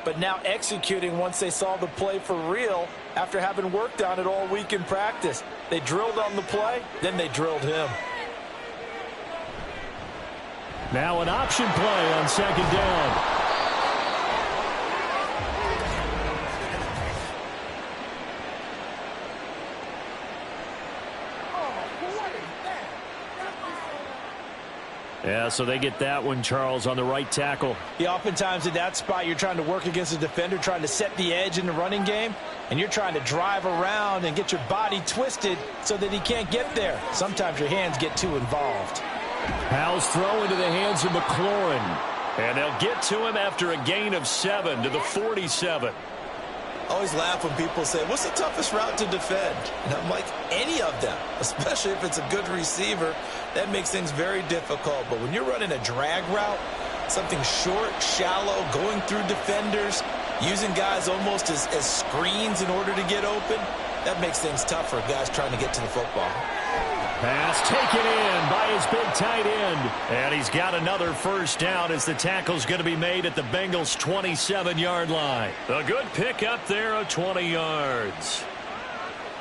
but now executing once they saw the play for real after having worked on it all week in practice. They drilled on the play, then they drilled him. Now an option play on 2nd down. Yeah, so they get that one, Charles, on the right tackle. Yeah, oftentimes in that spot, you're trying to work against a defender, trying to set the edge in the running game, and you're trying to drive around and get your body twisted so that he can't get there. Sometimes your hands get too involved. Howell's throw into the hands of McLaurin. And they'll get to him after a gain of 7 to the 47. I always laugh when people say, what's the toughest route to defend? And I'm like, any of them, especially if it's a good receiver. That makes things very difficult. But when you're running a drag route, something short, shallow, going through defenders, using guys almost as screens in order to get open, That makes things tough for guys trying to get to the football. Pass taken in by his big tight end. And he's got another first down as the tackle's going to be made at the Bengals' 27-yard line. A good pickup there of 20 yards.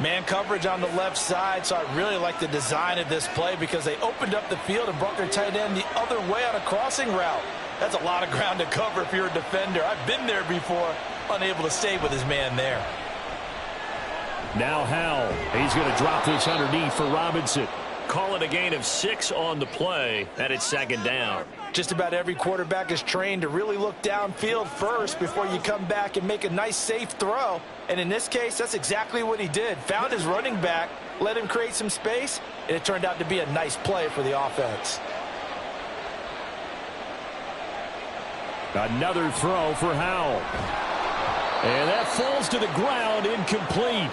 Man coverage on the left side, so I really like the design of this play because they opened up the field and brought their tight end the other way on a crossing route. That's a lot of ground to cover if you're a defender. I've been there before, unable to stay with his man there. Now Howell. He's going to drop this underneath for Robinson. Call it a gain of 6 on the play, and it's second down. Just about every quarterback is trained to really look downfield first before you come back and make a nice, safe throw. And in this case, that's exactly what he did. Found his running back, let him create some space, and it turned out to be a nice play for the offense. Another throw for Howell. And that falls to the ground, incomplete.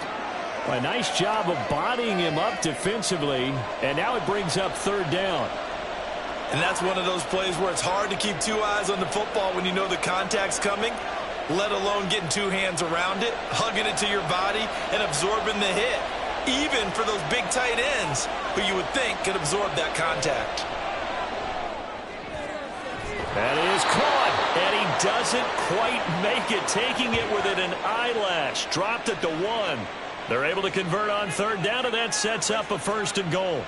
A nice job of bodying him up defensively, and now it brings up third down. And that's one of those plays where it's hard to keep two eyes on the football when you know the contact's coming, let alone getting two hands around it, hugging it to your body, and absorbing the hit, even for those big tight ends who you would think could absorb that contact. That is caught, and he doesn't quite make it, taking it within an eyelash. Dropped it to 1. They're able to convert on third down, and that sets up a first and goal.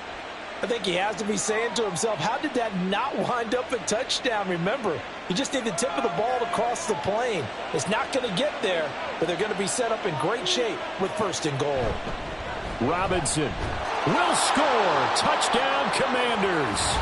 I think he has to be saying to himself, how did that not wind up a touchdown? Remember, you just need the tip of the ball to cross the plane. It's not going to get there, but they're going to be set up in great shape with first and goal. Robinson will score. Touchdown, Commanders.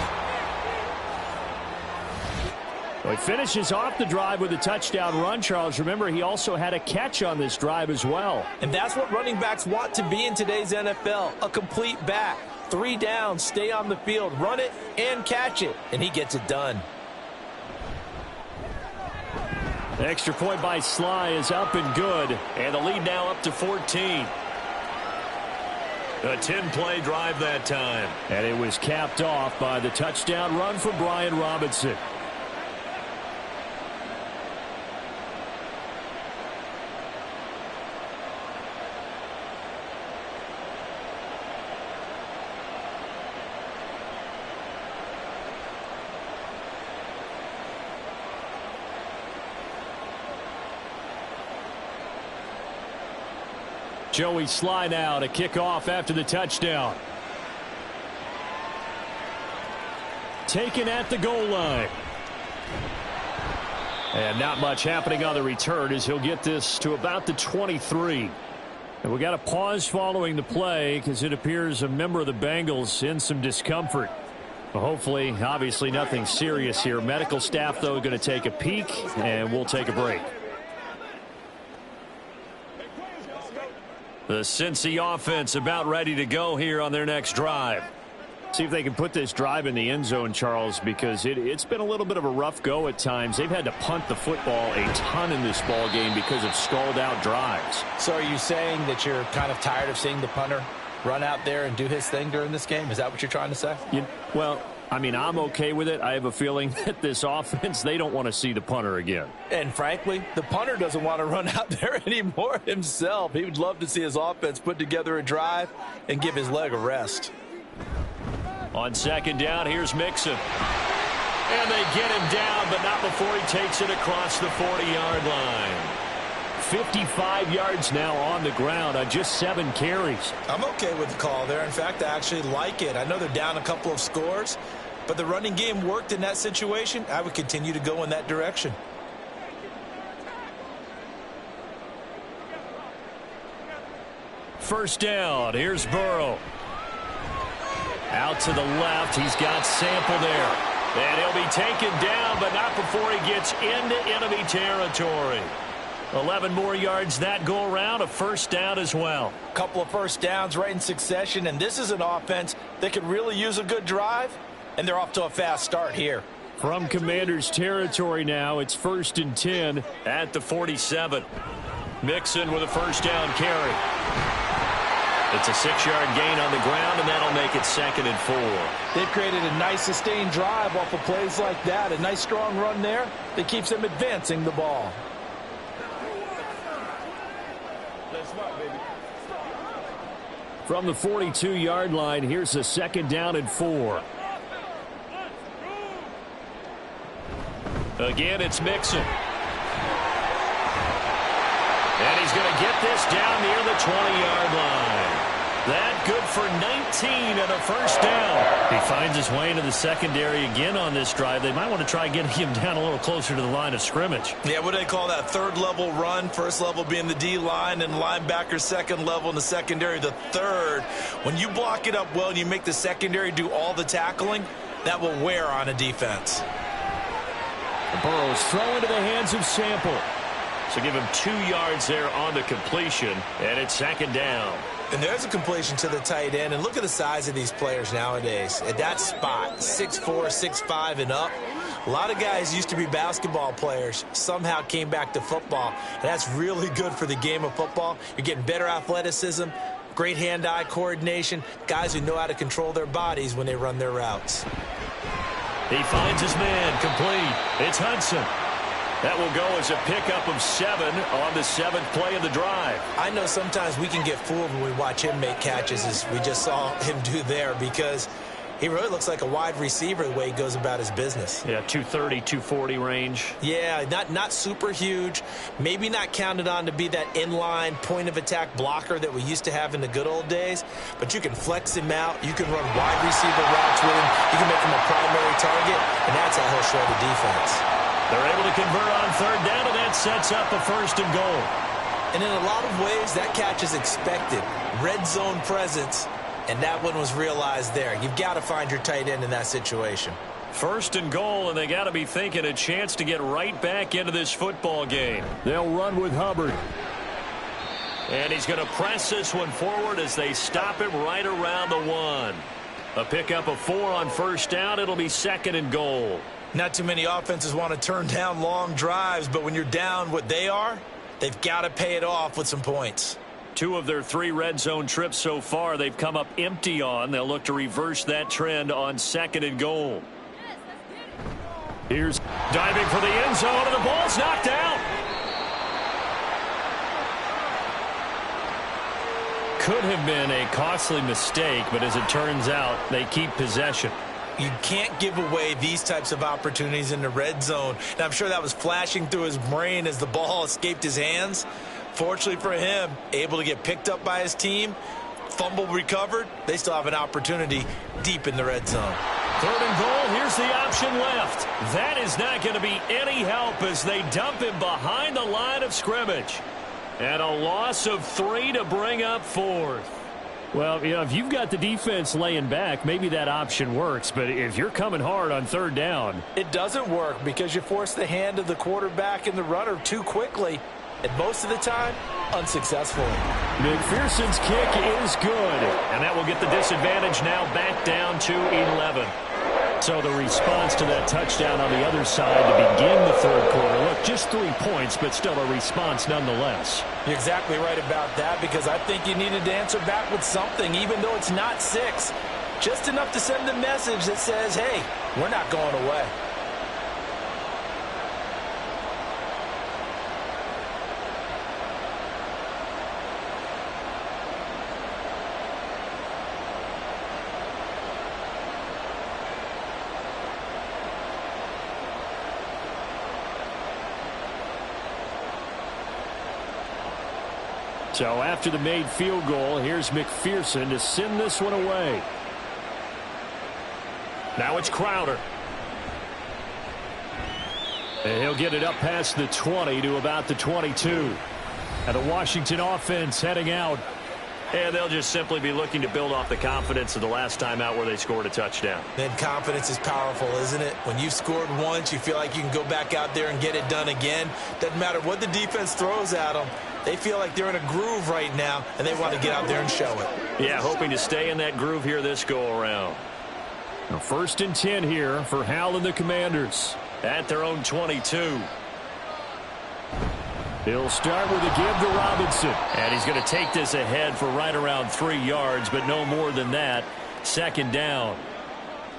Well, he finishes off the drive with a touchdown run, Charles. Remember, he also had a catch on this drive as well. And that's what running backs want to be in today's NFL, a complete back. 3 downs, stay on the field, run it, and catch it. And he gets it done. The extra point by Sly is up and good. And the lead now up to 14. A 10-play drive that time. And it was capped off by the touchdown run for Brian Robinson. Joey Sly now to kick off after the touchdown. Taken at the goal line. And not much happening on the return as he'll get this to about the 23. And we got a pause following the play because it appears a member of the Bengals in some discomfort. Well, hopefully, obviously nothing serious here. Medical staff, though, going to take a peek, and we'll take a break. The Cincy offense about ready to go here on their next drive. See if they can put this drive in the end zone, Charles, because it's been a little bit of a rough go at times. They've had to punt the football a ton in this ball game because of stalled out drives. So are you saying that you're kind of tired of seeing the punter run out there and do his thing during this game? Is that what you're trying to say? Well, I mean, I'm okay with it. I have a feeling that this offense, they don't want to see the punter again. And frankly, the punter doesn't want to run out there anymore himself. He would love to see his offense put together a drive and give his leg a rest. On second down, here's Mixon. And they get him down, but not before he takes it across the 40-yard line. 55 yards now on the ground on just 7 carries. I'm okay with the call there. In fact, I actually like it. I know they're down a couple of scores, but the running game worked in that situation. I would continue to go in that direction. First down. Here's Burrow. Out to the left. He's got Sample there. And he'll be taken down, but not before he gets into enemy territory. 11 more yards that go around, a first down as well. Couple of first downs right in succession, and this is an offense that could really use a good drive, and they're off to a fast start here. From Commanders territory now, it's 1st and 10 at the 47. Mixon with a first down carry. It's a 6-yard gain on the ground, and that'll make it 2nd and 4. They've created a nice sustained drive off of plays like that. A nice strong run there that keeps them advancing the ball. From the 42-yard line, here's a 2nd down and 4. Again, it's Mixon. And he's going to get this down near the 20-yard line. That good for 19 and a first down. He finds his way into the secondary again on this drive. They might want to try getting him down a little closer to the line of scrimmage. Yeah, what do they call that? Third level run. First level being the D-line and linebacker, second level in the secondary, the third. When you block it up well and you make the secondary do all the tackling, that will wear on a defense. Burrow's throw into the hands of Sample. So give him 2 yards there on the completion, and it's 2nd down. And there's a completion to the tight end. And look at the size of these players nowadays. At that spot, 6'4", 6'5", and up. A lot of guys used to be basketball players, somehow came back to football. And that's really good for the game of football. You're getting better athleticism, great hand-eye coordination, guys who know how to control their bodies when they run their routes. He finds his man, complete. It's Hudson. That will go as a pickup of 7 on the 7th play of the drive. I know sometimes we can get fooled when we watch him make catches, as we just saw him do there, because he really looks like a wide receiver the way he goes about his business. Yeah, 230, 240 range. Yeah, not super huge. Maybe not counted on to be that inline point-of-attack blocker that we used to have in the good old days, but you can flex him out. You can run wide receiver routes with him. You can make him a primary target, and that's how he'll show the defense. They're able to convert on 3rd down, and that sets up a 1st and goal. And in a lot of ways, that catch is expected. Red zone presence, and that one was realized there. You've got to find your tight end in that situation. 1st and goal, and they got to be thinking a chance to get right back into this football game. They'll run with Hubbard. And he's going to press this one forward as they stop him right around the 1. A pickup of 4 on 1st down. It'll be 2nd and goal. Not too many offenses want to turn down long drives, but when you're down what they are, they've got to pay it off with some points. 2 of their 3 red zone trips so far, they've come up empty on. They'll look to reverse that trend on 2nd and goal. Here's diving for the end zone, and the ball's knocked out. Could have been a costly mistake, but as it turns out, they keep possession. You can't give away these types of opportunities in the red zone. And I'm sure that was flashing through his brain as the ball escaped his hands. Fortunately for him, able to get picked up by his team, fumble recovered. They still have an opportunity deep in the red zone. 3rd and goal, here's the option left. That is not going to be any help as they dump him behind the line of scrimmage. And a loss of 3 to bring up 4th. Well, you know, if you've got the defense laying back, maybe that option works. But if you're coming hard on 3rd down, it doesn't work because you force the hand of the quarterback and the runner too quickly. And most of the time, unsuccessfully. McPherson's kick is good. And that will get the disadvantage now back down to 11. So the response to that touchdown on the other side to begin the 3rd quarter. Look, just 3 points, but still a response nonetheless. You're exactly right about that, because I think you needed to answer back with something, even though it's not 6. Just enough to send a message that says, hey, we're not going away. So after the made field goal, here's McPherson to send this one away. Now it's Crowder. And he'll get it up past the 20 to about the 22. And the Washington offense heading out. And they'll just simply be looking to build off the confidence of the last time out where they scored a touchdown. Then confidence is powerful, isn't it? When you've scored once, you feel like you can go back out there and get it done again. Doesn't matter what the defense throws at them. They feel like they're in a groove right now, and they want to get out there and show it. Yeah, hoping to stay in that groove here this go-around. 1st and 10 here for Hal and the Commanders at their own 22. He'll start with a give to Robinson. And he's going to take this ahead for right around 3 yards, but no more than that. 2nd down.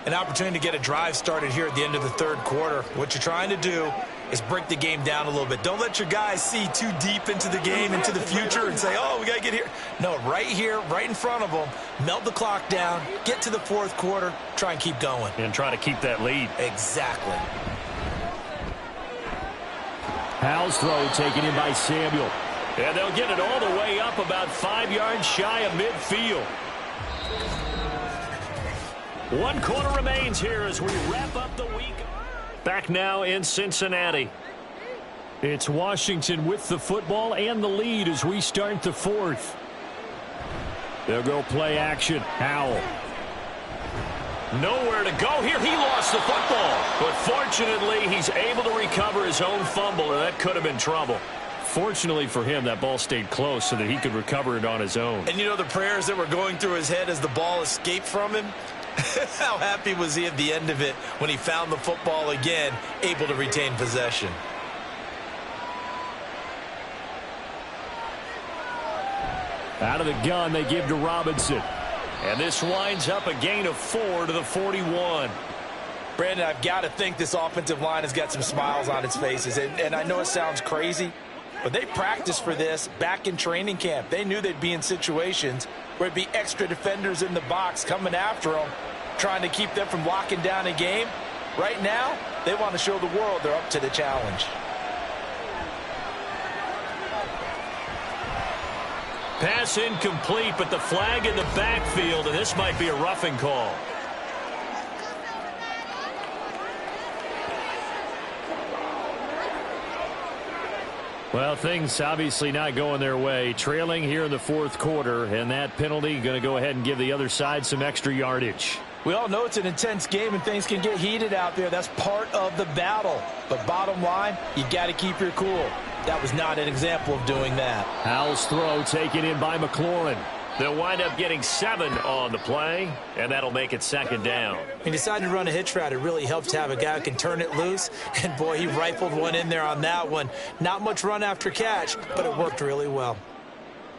An opportunity to get a drive started here at the end of the 3rd quarter. What you're trying to do is break the game down a little bit. Don't let your guys see too deep into the game, into the future, and say, oh, we got to get here. No, right here, right in front of them, melt the clock down, get to the fourth quarter, try and keep going. And try to keep that lead. Exactly. Howell's throw taken in by Samuel. And they'll get it all the way up about 5 yards shy of midfield. 1 quarter remains here as we wrap up the week. Back now in Cincinnati. It's Washington with the football and the lead as we start the fourth. They'll go play action. Howell. Nowhere to go here. He lost the football. But fortunately, he's able to recover his own fumble, and that could have been trouble. Fortunately for him, that ball stayed close so that he could recover it on his own. And you know the prayers that were going through his head as the ball escaped from him? How happy was he at the end of it when he found the football again, able to retain possession? Out of the gun, they give to Robinson. And this winds up a gain of 4 to the 41. Brandon, I've got to think this offensive line has got some smiles on its faces. And I know it sounds crazy, but they practiced for this back in training camp. They knew they'd be in situations where it'd be extra defenders in the box coming after them, trying to keep them from locking down a game. Right now, they want to show the world they're up to the challenge. Pass incomplete, but the flag in the backfield, and this might be a roughing call. Well, things obviously not going their way. Trailing here in the fourth quarter, and that penalty going to go ahead and give the other side some extra yardage. We all know it's an intense game and things can get heated out there. That's part of the battle. But bottom line, you got to keep your cool. That was not an example of doing that. Howell's throw taken in by McLaurin. They'll wind up getting 7 on the play, and that'll make it second down. He decided to run a hitch route. It really helps to have a guy who can turn it loose. And, boy, he rifled one in there on that one. Not much run after catch, but it worked really well.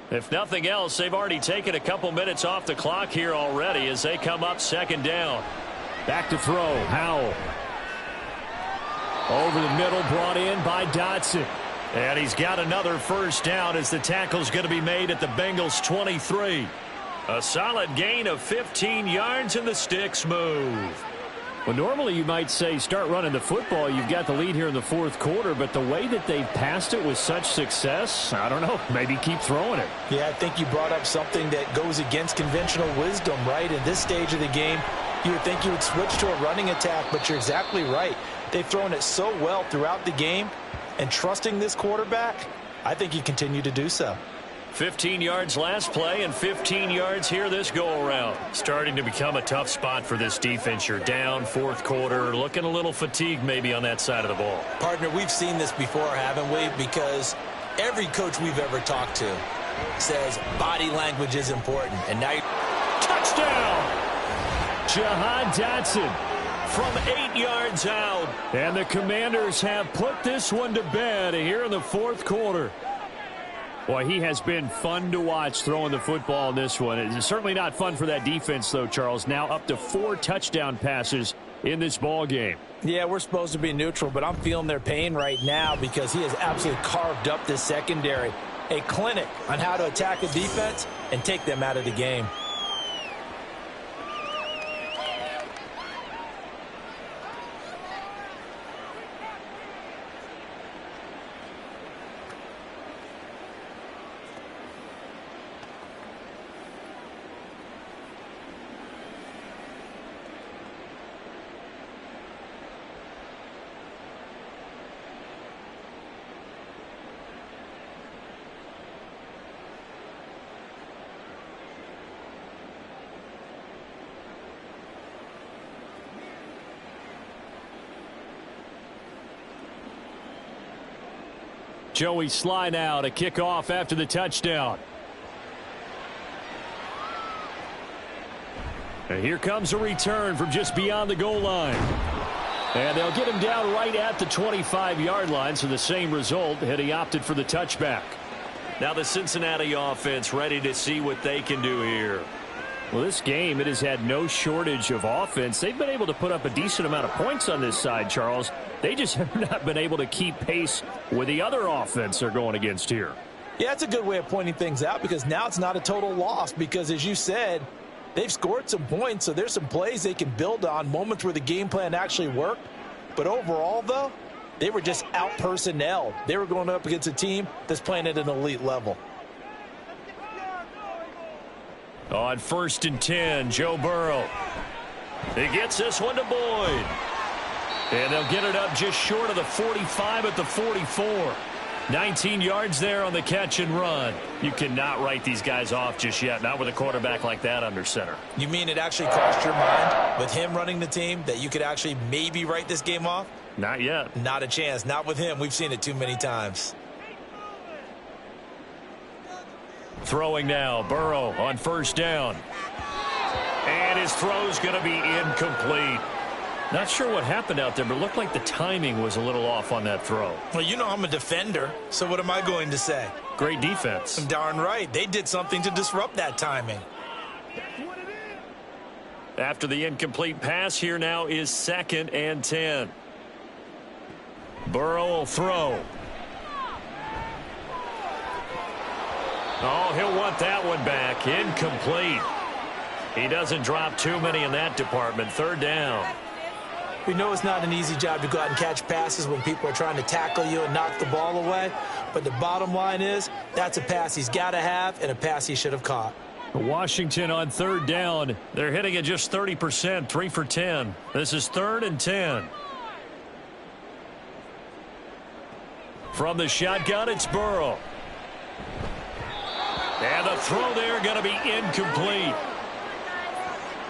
If nothing else, they've already taken a couple minutes off the clock here already as they come up second down. Back to throw. Howell. Over the middle, brought in by Dotson. And he's got another first down as the tackle's going to be made at the Bengals 23. A solid gain of 15 yards and the sticks move. Well, normally you might say start running the football. You've got the lead here in the fourth quarter, but the way that they've passed it with such success, I don't know, maybe keep throwing it. Yeah, I think you brought up something that goes against conventional wisdom, right? In this stage of the game, you would think you would switch to a running attack, but you're exactly right. They've thrown it so well throughout the game. And trusting this quarterback, I think he continued to do so. 15 yards last play and 15 yards here this go-around. Starting to become a tough spot for this defense. You're down fourth quarter, looking a little fatigued maybe on that side of the ball. Partner, we've seen this before, haven't we? Because every coach we've ever talked to says body language is important. And now touchdown! Jahan Dotson from 8 yards out. And the Commanders have put this one to bed here in the fourth quarter. Boy, he has been fun to watch throwing the football in this one. It's certainly not fun for that defense, though, Charles. Now up to 4 touchdown passes in this ball game. Yeah, we're supposed to be neutral, but I'm feeling their pain right now because he has absolutely carved up this secondary. A clinic on how to attack a defense and take them out of the game. Joey Sly now to kick off after the touchdown. And here comes a return from just beyond the goal line. And they'll get him down right at the 25-yard line, so the same result had he opted for the touchback. Now the Cincinnati offense ready to see what they can do here. Well, this game, it has had no shortage of offense. They've been able to put up a decent amount of points on this side, Charles. They just have not been able to keep pace with the other offense they're going against here. Yeah, that's a good way of pointing things out because now it's not a total loss because, as you said, they've scored some points, so there's some plays they can build on, moments where the game plan actually worked. But overall, though, they were just out-personnel. They were going up against a team that's playing at an elite level. On 1st and 10, Joe Burrow. He gets this one to Boyd. And they'll get it up just short of the 45 at the 44. 19 yards there on the catch and run. You cannot write these guys off just yet, not with a quarterback like that under center. You mean it actually crossed your mind with him running the team that you could actually maybe write this game off? Not yet. Not a chance. Not with him. We've seen it too many times. Throwing now, Burrow on 1st down. And his throw's going to be incomplete. Not sure what happened out there, but it looked like the timing was a little off on that throw. Well, you know I'm a defender, so what am I going to say? Great defense. Darn right. They did something to disrupt that timing. After the incomplete pass, here now is 2nd and 10. Burrow will throw. Oh, he'll want that one back. Incomplete. He doesn't drop too many in that department. 3rd down. We know it's not an easy job to go out and catch passes when people are trying to tackle you and knock the ball away. But the bottom line is that's a pass he's got to have and a pass he should have caught. Washington on 3rd down. They're hitting at just 30%, 3 for 10. This is 3rd and 10. From the shotgun, it's Burrow. And the throw there going to be incomplete.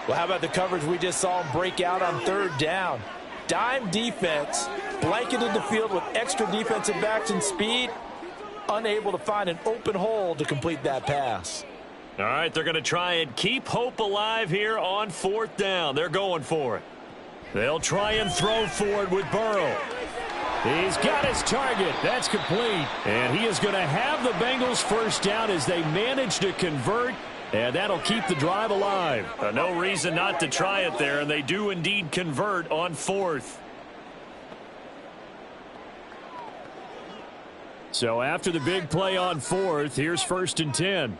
Well, how about the coverage we just saw him break out on 3rd down? Dime defense, blanketed the field with extra defensive backs and speed, unable to find an open hole to complete that pass. All right, they're going to try and keep hope alive here on 4th down. They're going for it. They'll try and throw for it with Burrow. He's got his target. That's complete. And he is going to have the Bengals 1st down as they manage to convert. And that'll keep the drive alive. No reason not to try it there, and they do indeed convert on 4th. So after the big play on 4th, here's 1st and 10.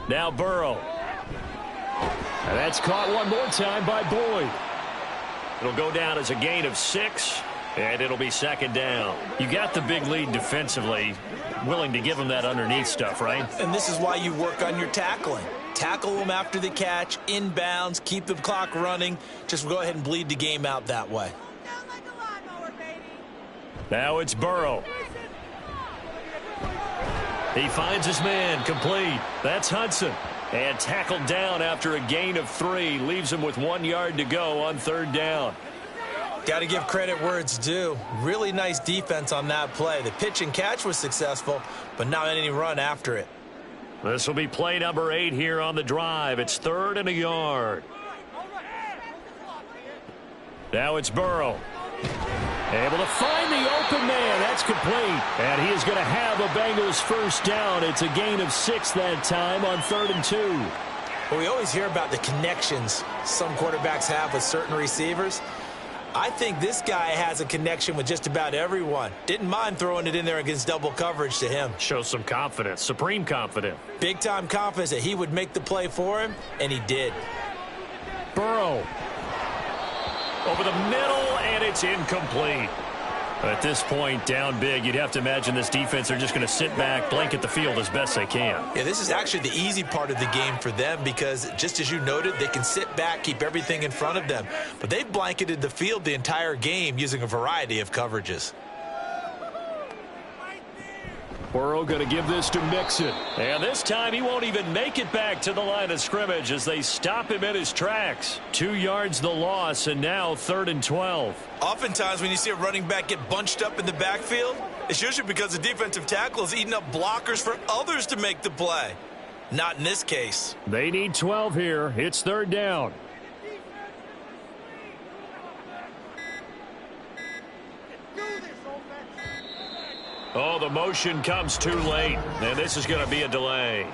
Now Burrow. And that's caught one more time by Boyd. It'll go down as a gain of 6, and it'll be 2nd down. You got the big lead defensively. Willing to give him that underneath stuff, right? And this is why you work on your tackling. Tackle them after the catch, inbounds, keep the clock running. Just go ahead and bleed the game out that way. Now it's Burrow. He finds his man, complete. That's Hudson. And tackled down after a gain of 3. Leaves him with 1 yard to go on 3rd down. Got to give credit where it's due. Really nice defense on that play. The pitch and catch was successful, but not any run after it. This will be play number 8 here on the drive. It's 3rd and a yard. Now it's Burrow. Able to find the open man. That's complete. And he is going to have a Bengals 1st down. It's a gain of 6 that time on 3rd and 2. Well, we always hear about the connections some quarterbacks have with certain receivers. I think this guy has a connection with just about everyone. Didn't mind throwing it in there against double coverage to him. Shows some confidence, supreme confidence. Big-time confidence that he would make the play for him, and he did. Burrow. Over the middle, and it's incomplete. At this point, down big, you'd have to imagine this defense, they're just going to sit back, blanket the field as best they can. Yeah, this is actually the easy part of the game for them because, just as you noted, they can sit back, keep everything in front of them. But they've blanketed the field the entire game using a variety of coverages. Burrow going to give this to Mixon. And this time he won't even make it back to the line of scrimmage as they stop him in his tracks. 2 yards the loss, and now 3rd and 12. Oftentimes when you see a running back get bunched up in the backfield, it's usually because the defensive tackle is eating up blockers for others to make the play. Not in this case. They need 12 here. It's 3rd down. Oh, the motion comes too late, and this is going to be a delay.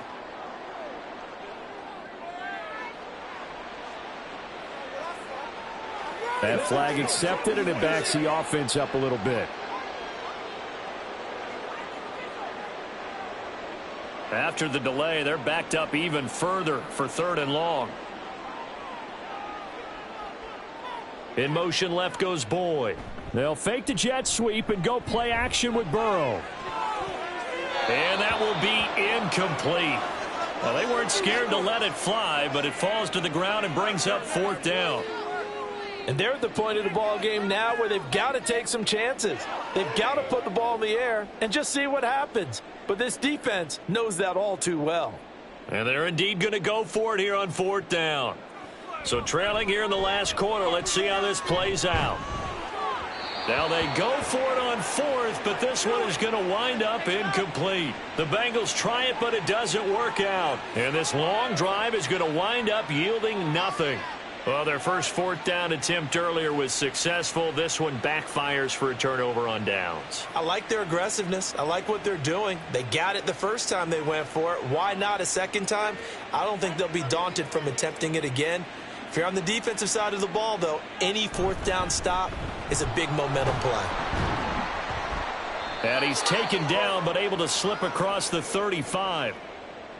That flag accepted, and it backs the offense up a little bit. After the delay, they're backed up even further for 3rd and long. In motion, left goes Boyd. They'll fake the jet sweep and go play action with Burrow. And that will be incomplete. Well, they weren't scared to let it fly, but it falls to the ground and brings up 4th down. And they're at the point of the ball game now where they've got to take some chances. They've got to put the ball in the air and just see what happens. But this defense knows that all too well. And they're indeed going to go for it here on 4th down. So trailing here in the last quarter, let's see how this plays out. Now they go for it on 4th, but this one is going to wind up incomplete. The Bengals try it, but it doesn't work out. And this long drive is going to wind up yielding nothing. Well, their first 4th down attempt earlier was successful. This one backfires for a turnover on downs. I like their aggressiveness. I like what they're doing. They got it the first time they went for it. Why not a second time? I don't think they'll be daunted from attempting it again. If you're on the defensive side of the ball, though, any 4th down stop is a big momentum play. And he's taken down, but able to slip across the 35.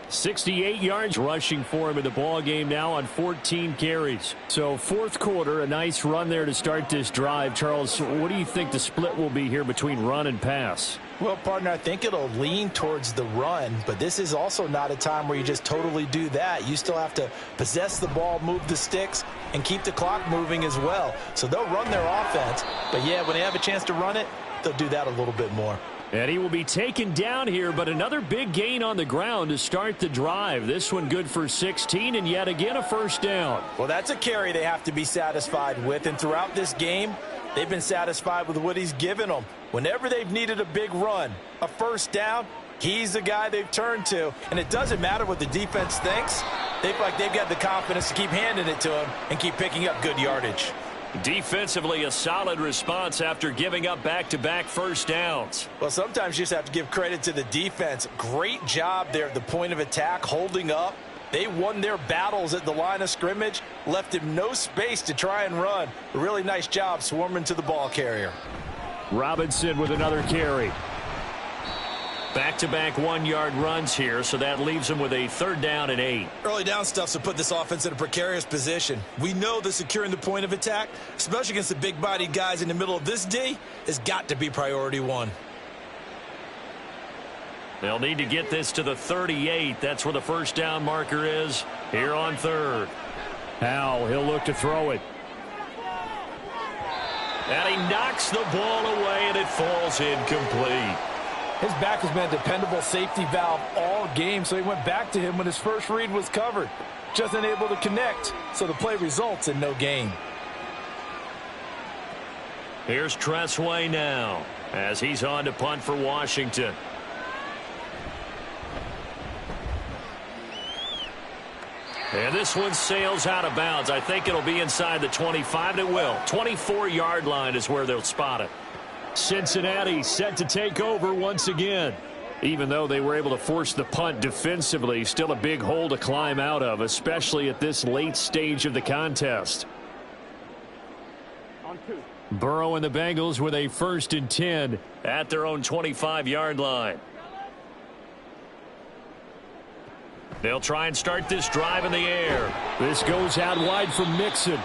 68 yards rushing for him in the ball game now on 14 carries. So 4th quarter, a nice run there to start this drive. Charles, what do you think the split will be here between run and pass? Well, partner, I think it'll lean towards the run, but this is also not a time where you just totally do that. You still have to possess the ball, move the sticks, and keep the clock moving as well. So they'll run their offense, but yeah, when they have a chance to run it, they'll do that a little bit more. And he will be taken down here, but another big gain on the ground to start the drive. This one good for 16, and yet again a 1st down. Well, that's a carry they have to be satisfied with, and throughout this game, they've been satisfied with what he's given them. Whenever they've needed a big run, a 1st down, he's the guy they've turned to. And it doesn't matter what the defense thinks. They feel like they've got the confidence to keep handing it to him and keep picking up good yardage. Defensively, a solid response after giving up back-to-back 1st downs. Well, sometimes you just have to give credit to the defense. Great job there at the point of attack, holding up. They won their battles at the line of scrimmage, left him no space to try and run. A really nice job swarming to the ball carrier. Robinson with another carry. Back-to-back 1-yard runs here, so that leaves them with a 3rd down and 8. Early down stuff to put this offense in a precarious position. We know that securing the point of attack, especially against the big-bodied guys in the middle of this D, has got to be priority 1. They'll need to get this to the 38. That's where the 1st down marker is here on 3rd. Howell, he'll look to throw it. And he knocks the ball away, and it falls incomplete. His back has been a dependable safety valve all game, so he went back to him when his first read was covered. Just unable to connect, so the play results in no gain. Here's Tressway now as he's on to punt for Washington. And this one sails out of bounds. I think it'll be inside the 25, and it will. 24-yard line is where they'll spot it. Cincinnati set to take over once again. Even though they were able to force the punt defensively, still a big hole to climb out of, especially at this late stage of the contest. Burrow and the Bengals with a 1st and 10 at their own 25-yard line. They'll try and start this drive in the air. This goes out wide for Mixon.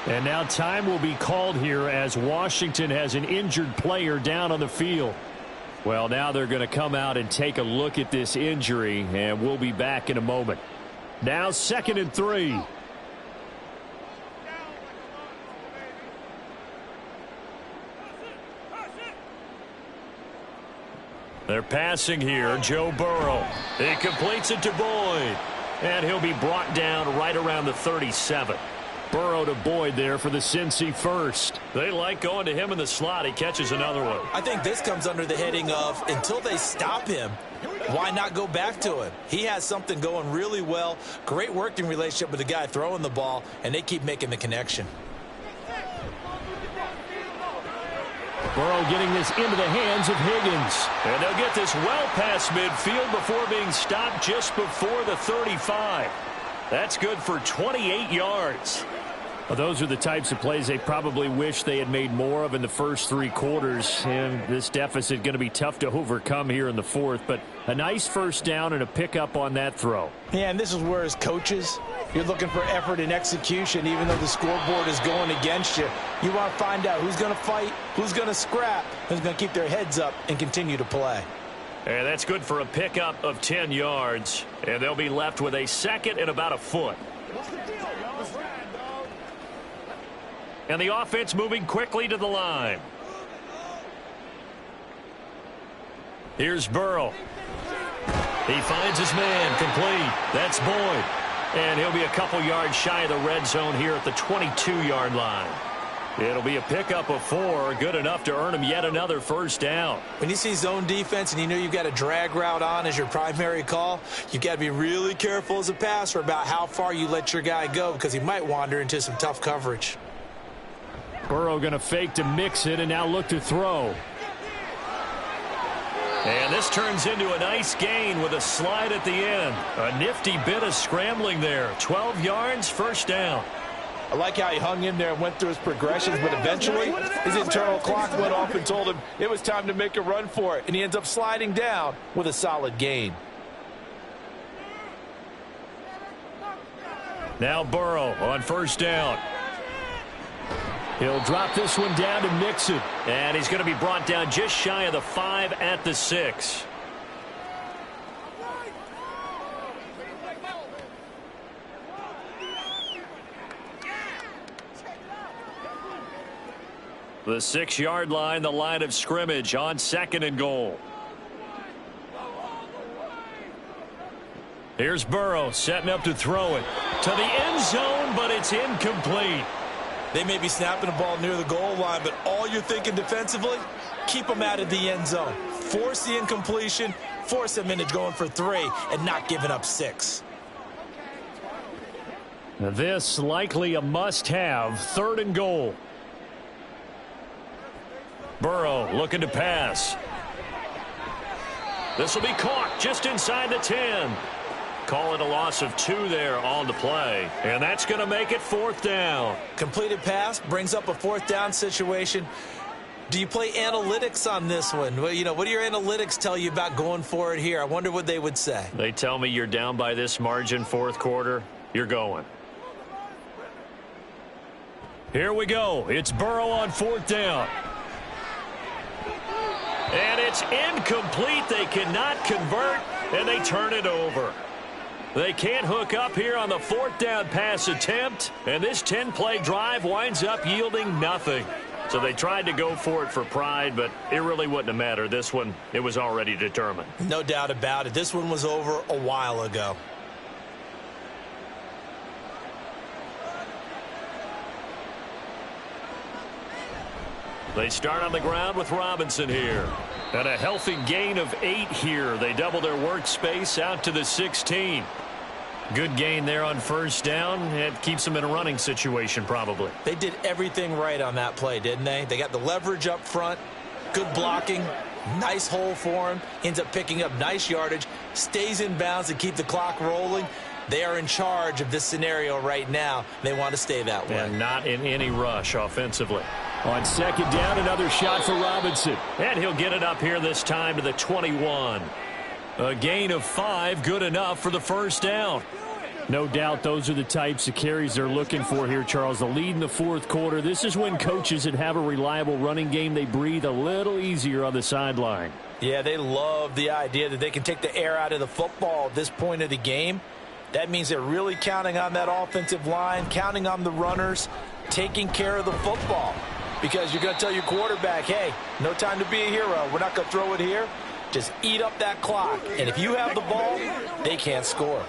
And now time will be called here as Washington has an injured player down on the field. Well, now they're going to come out and take a look at this injury, and we'll be back in a moment. Now 2nd and 3. They're passing here. Joe Burrow. He completes it to Boyd. And he'll be brought down right around the 37. Burrow to Boyd there for the Cincy 1st. They like going to him in the slot. He catches another one. I think this comes under the heading of until they stop him, why not go back to him? He has something going really well. Great working relationship with the guy throwing the ball, and they keep making the connection. Burrow getting this into the hands of Higgins. And they'll get this well past midfield before being stopped just before the 35. That's good for 28 yards. Well, those are the types of plays they probably wish they had made more of in the first 3 quarters. And this deficit going to be tough to overcome here in the fourth. But a nice first down and a pickup on that throw. Yeah, and this is where as coaches, you're looking for effort and execution, even though the scoreboard is going against you. You want to find out who's going to fight, who's going to scrap, who's going to keep their heads up and continue to play. And that's good for a pickup of 10 yards. And they'll be left with a second and about a foot. And the offense moving quickly to the line. Here's Burrow. He finds his man complete. That's Boyd. And he'll be a couple yards shy of the red zone here at the 22-yard line. It'll be a pickup of 4, good enough to earn him yet another first down. When you see zone defense and you know you've got a drag route on as your primary call, you've got to be really careful as a passer about how far you let your guy go because he might wander into some tough coverage. Burrow going to fake to mix it and now look to throw. And this turns into a nice gain with a slide at the end. A nifty bit of scrambling there. 12 yards, first down. I like how he hung in there and went through his progressions, but eventually his internal clock went off and told him it was time to make a run for it, and he ends up sliding down with a solid gain. Now Burrow on first down. He'll drop this one down to Mixon. And he's going to be brought down just shy of the 5 at the 6. The 6-yard line, the line of scrimmage on 2nd and goal. Here's Burrow setting up to throw it to the end zone, but it's incomplete. They may be snapping the ball near the goal line, but all you're thinking defensively, keep them out of the end zone. Force the incompletion, force them into going for 3, and not giving up 6. This likely a must-have, 3rd and goal. Burrow looking to pass. This will be caught just inside the 10. Call it a loss of 2 there on the play. And that's going to make it 4th down. Completed pass brings up a 4th down situation. Do you play analytics on this one? Well, what do your analytics tell you about going for it here? I wonder what they would say. They tell me you're down by this margin 4th quarter. You're going. Here we go. It's Burrow on 4th down. And it's incomplete. They cannot convert, and they turn it over. They can't hook up here on the 4th down pass attempt, and this 10-play drive winds up yielding nothing. So they tried to go for it for pride, but it really wouldn't have mattered. This one, it was already determined. No doubt about it. This one was over a while ago. They start on the ground with Robinson here. And a healthy gain of 8 here. They double their workspace out to the 16. Good gain there on first down. It keeps them in a running situation probably. They did everything right on that play, didn't they? They got the leverage up front, good blocking, nice hole for him, ends up picking up nice yardage, stays in bounds to keep the clock rolling. They are in charge of this scenario right now. They want to stay that way. And not in any rush offensively. On 2nd down, another shot for Robinson. And he'll get it up here this time to the 21. A gain of 5, good enough for the first down. No doubt those are the types of carries they're looking for here, Charles. The lead in the 4th quarter. This is when coaches that have a reliable running game, they breathe a little easier on the sideline. Yeah, they love the idea that they can take the air out of the football at this point of the game. That means they're really counting on that offensive line, counting on the runners, taking care of the football. Because you're going to tell your quarterback, hey, no time to be a hero. We're not going to throw it here. Just eat up that clock. And if you have the ball, they can't score.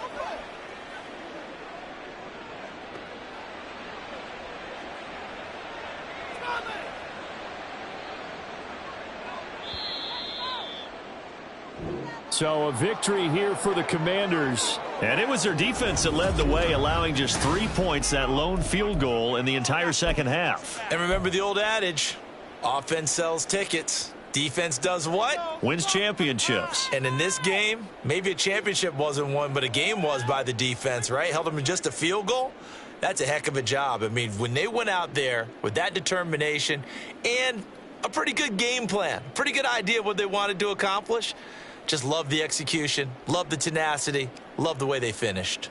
So a victory here for the Commanders. And it was their defense that led the way, allowing just 3 points, that lone field goal in the entire second half. And remember the old adage, offense sells tickets. Defense does what? Wins championships. And in this game, maybe a championship wasn't won, but a game was by the defense, right? Held them to just a field goal. That's a heck of a job. I mean, when they went out there with that determination and a pretty good game plan, pretty good idea of what they wanted to accomplish, just love the execution, love the tenacity, love the way they finished.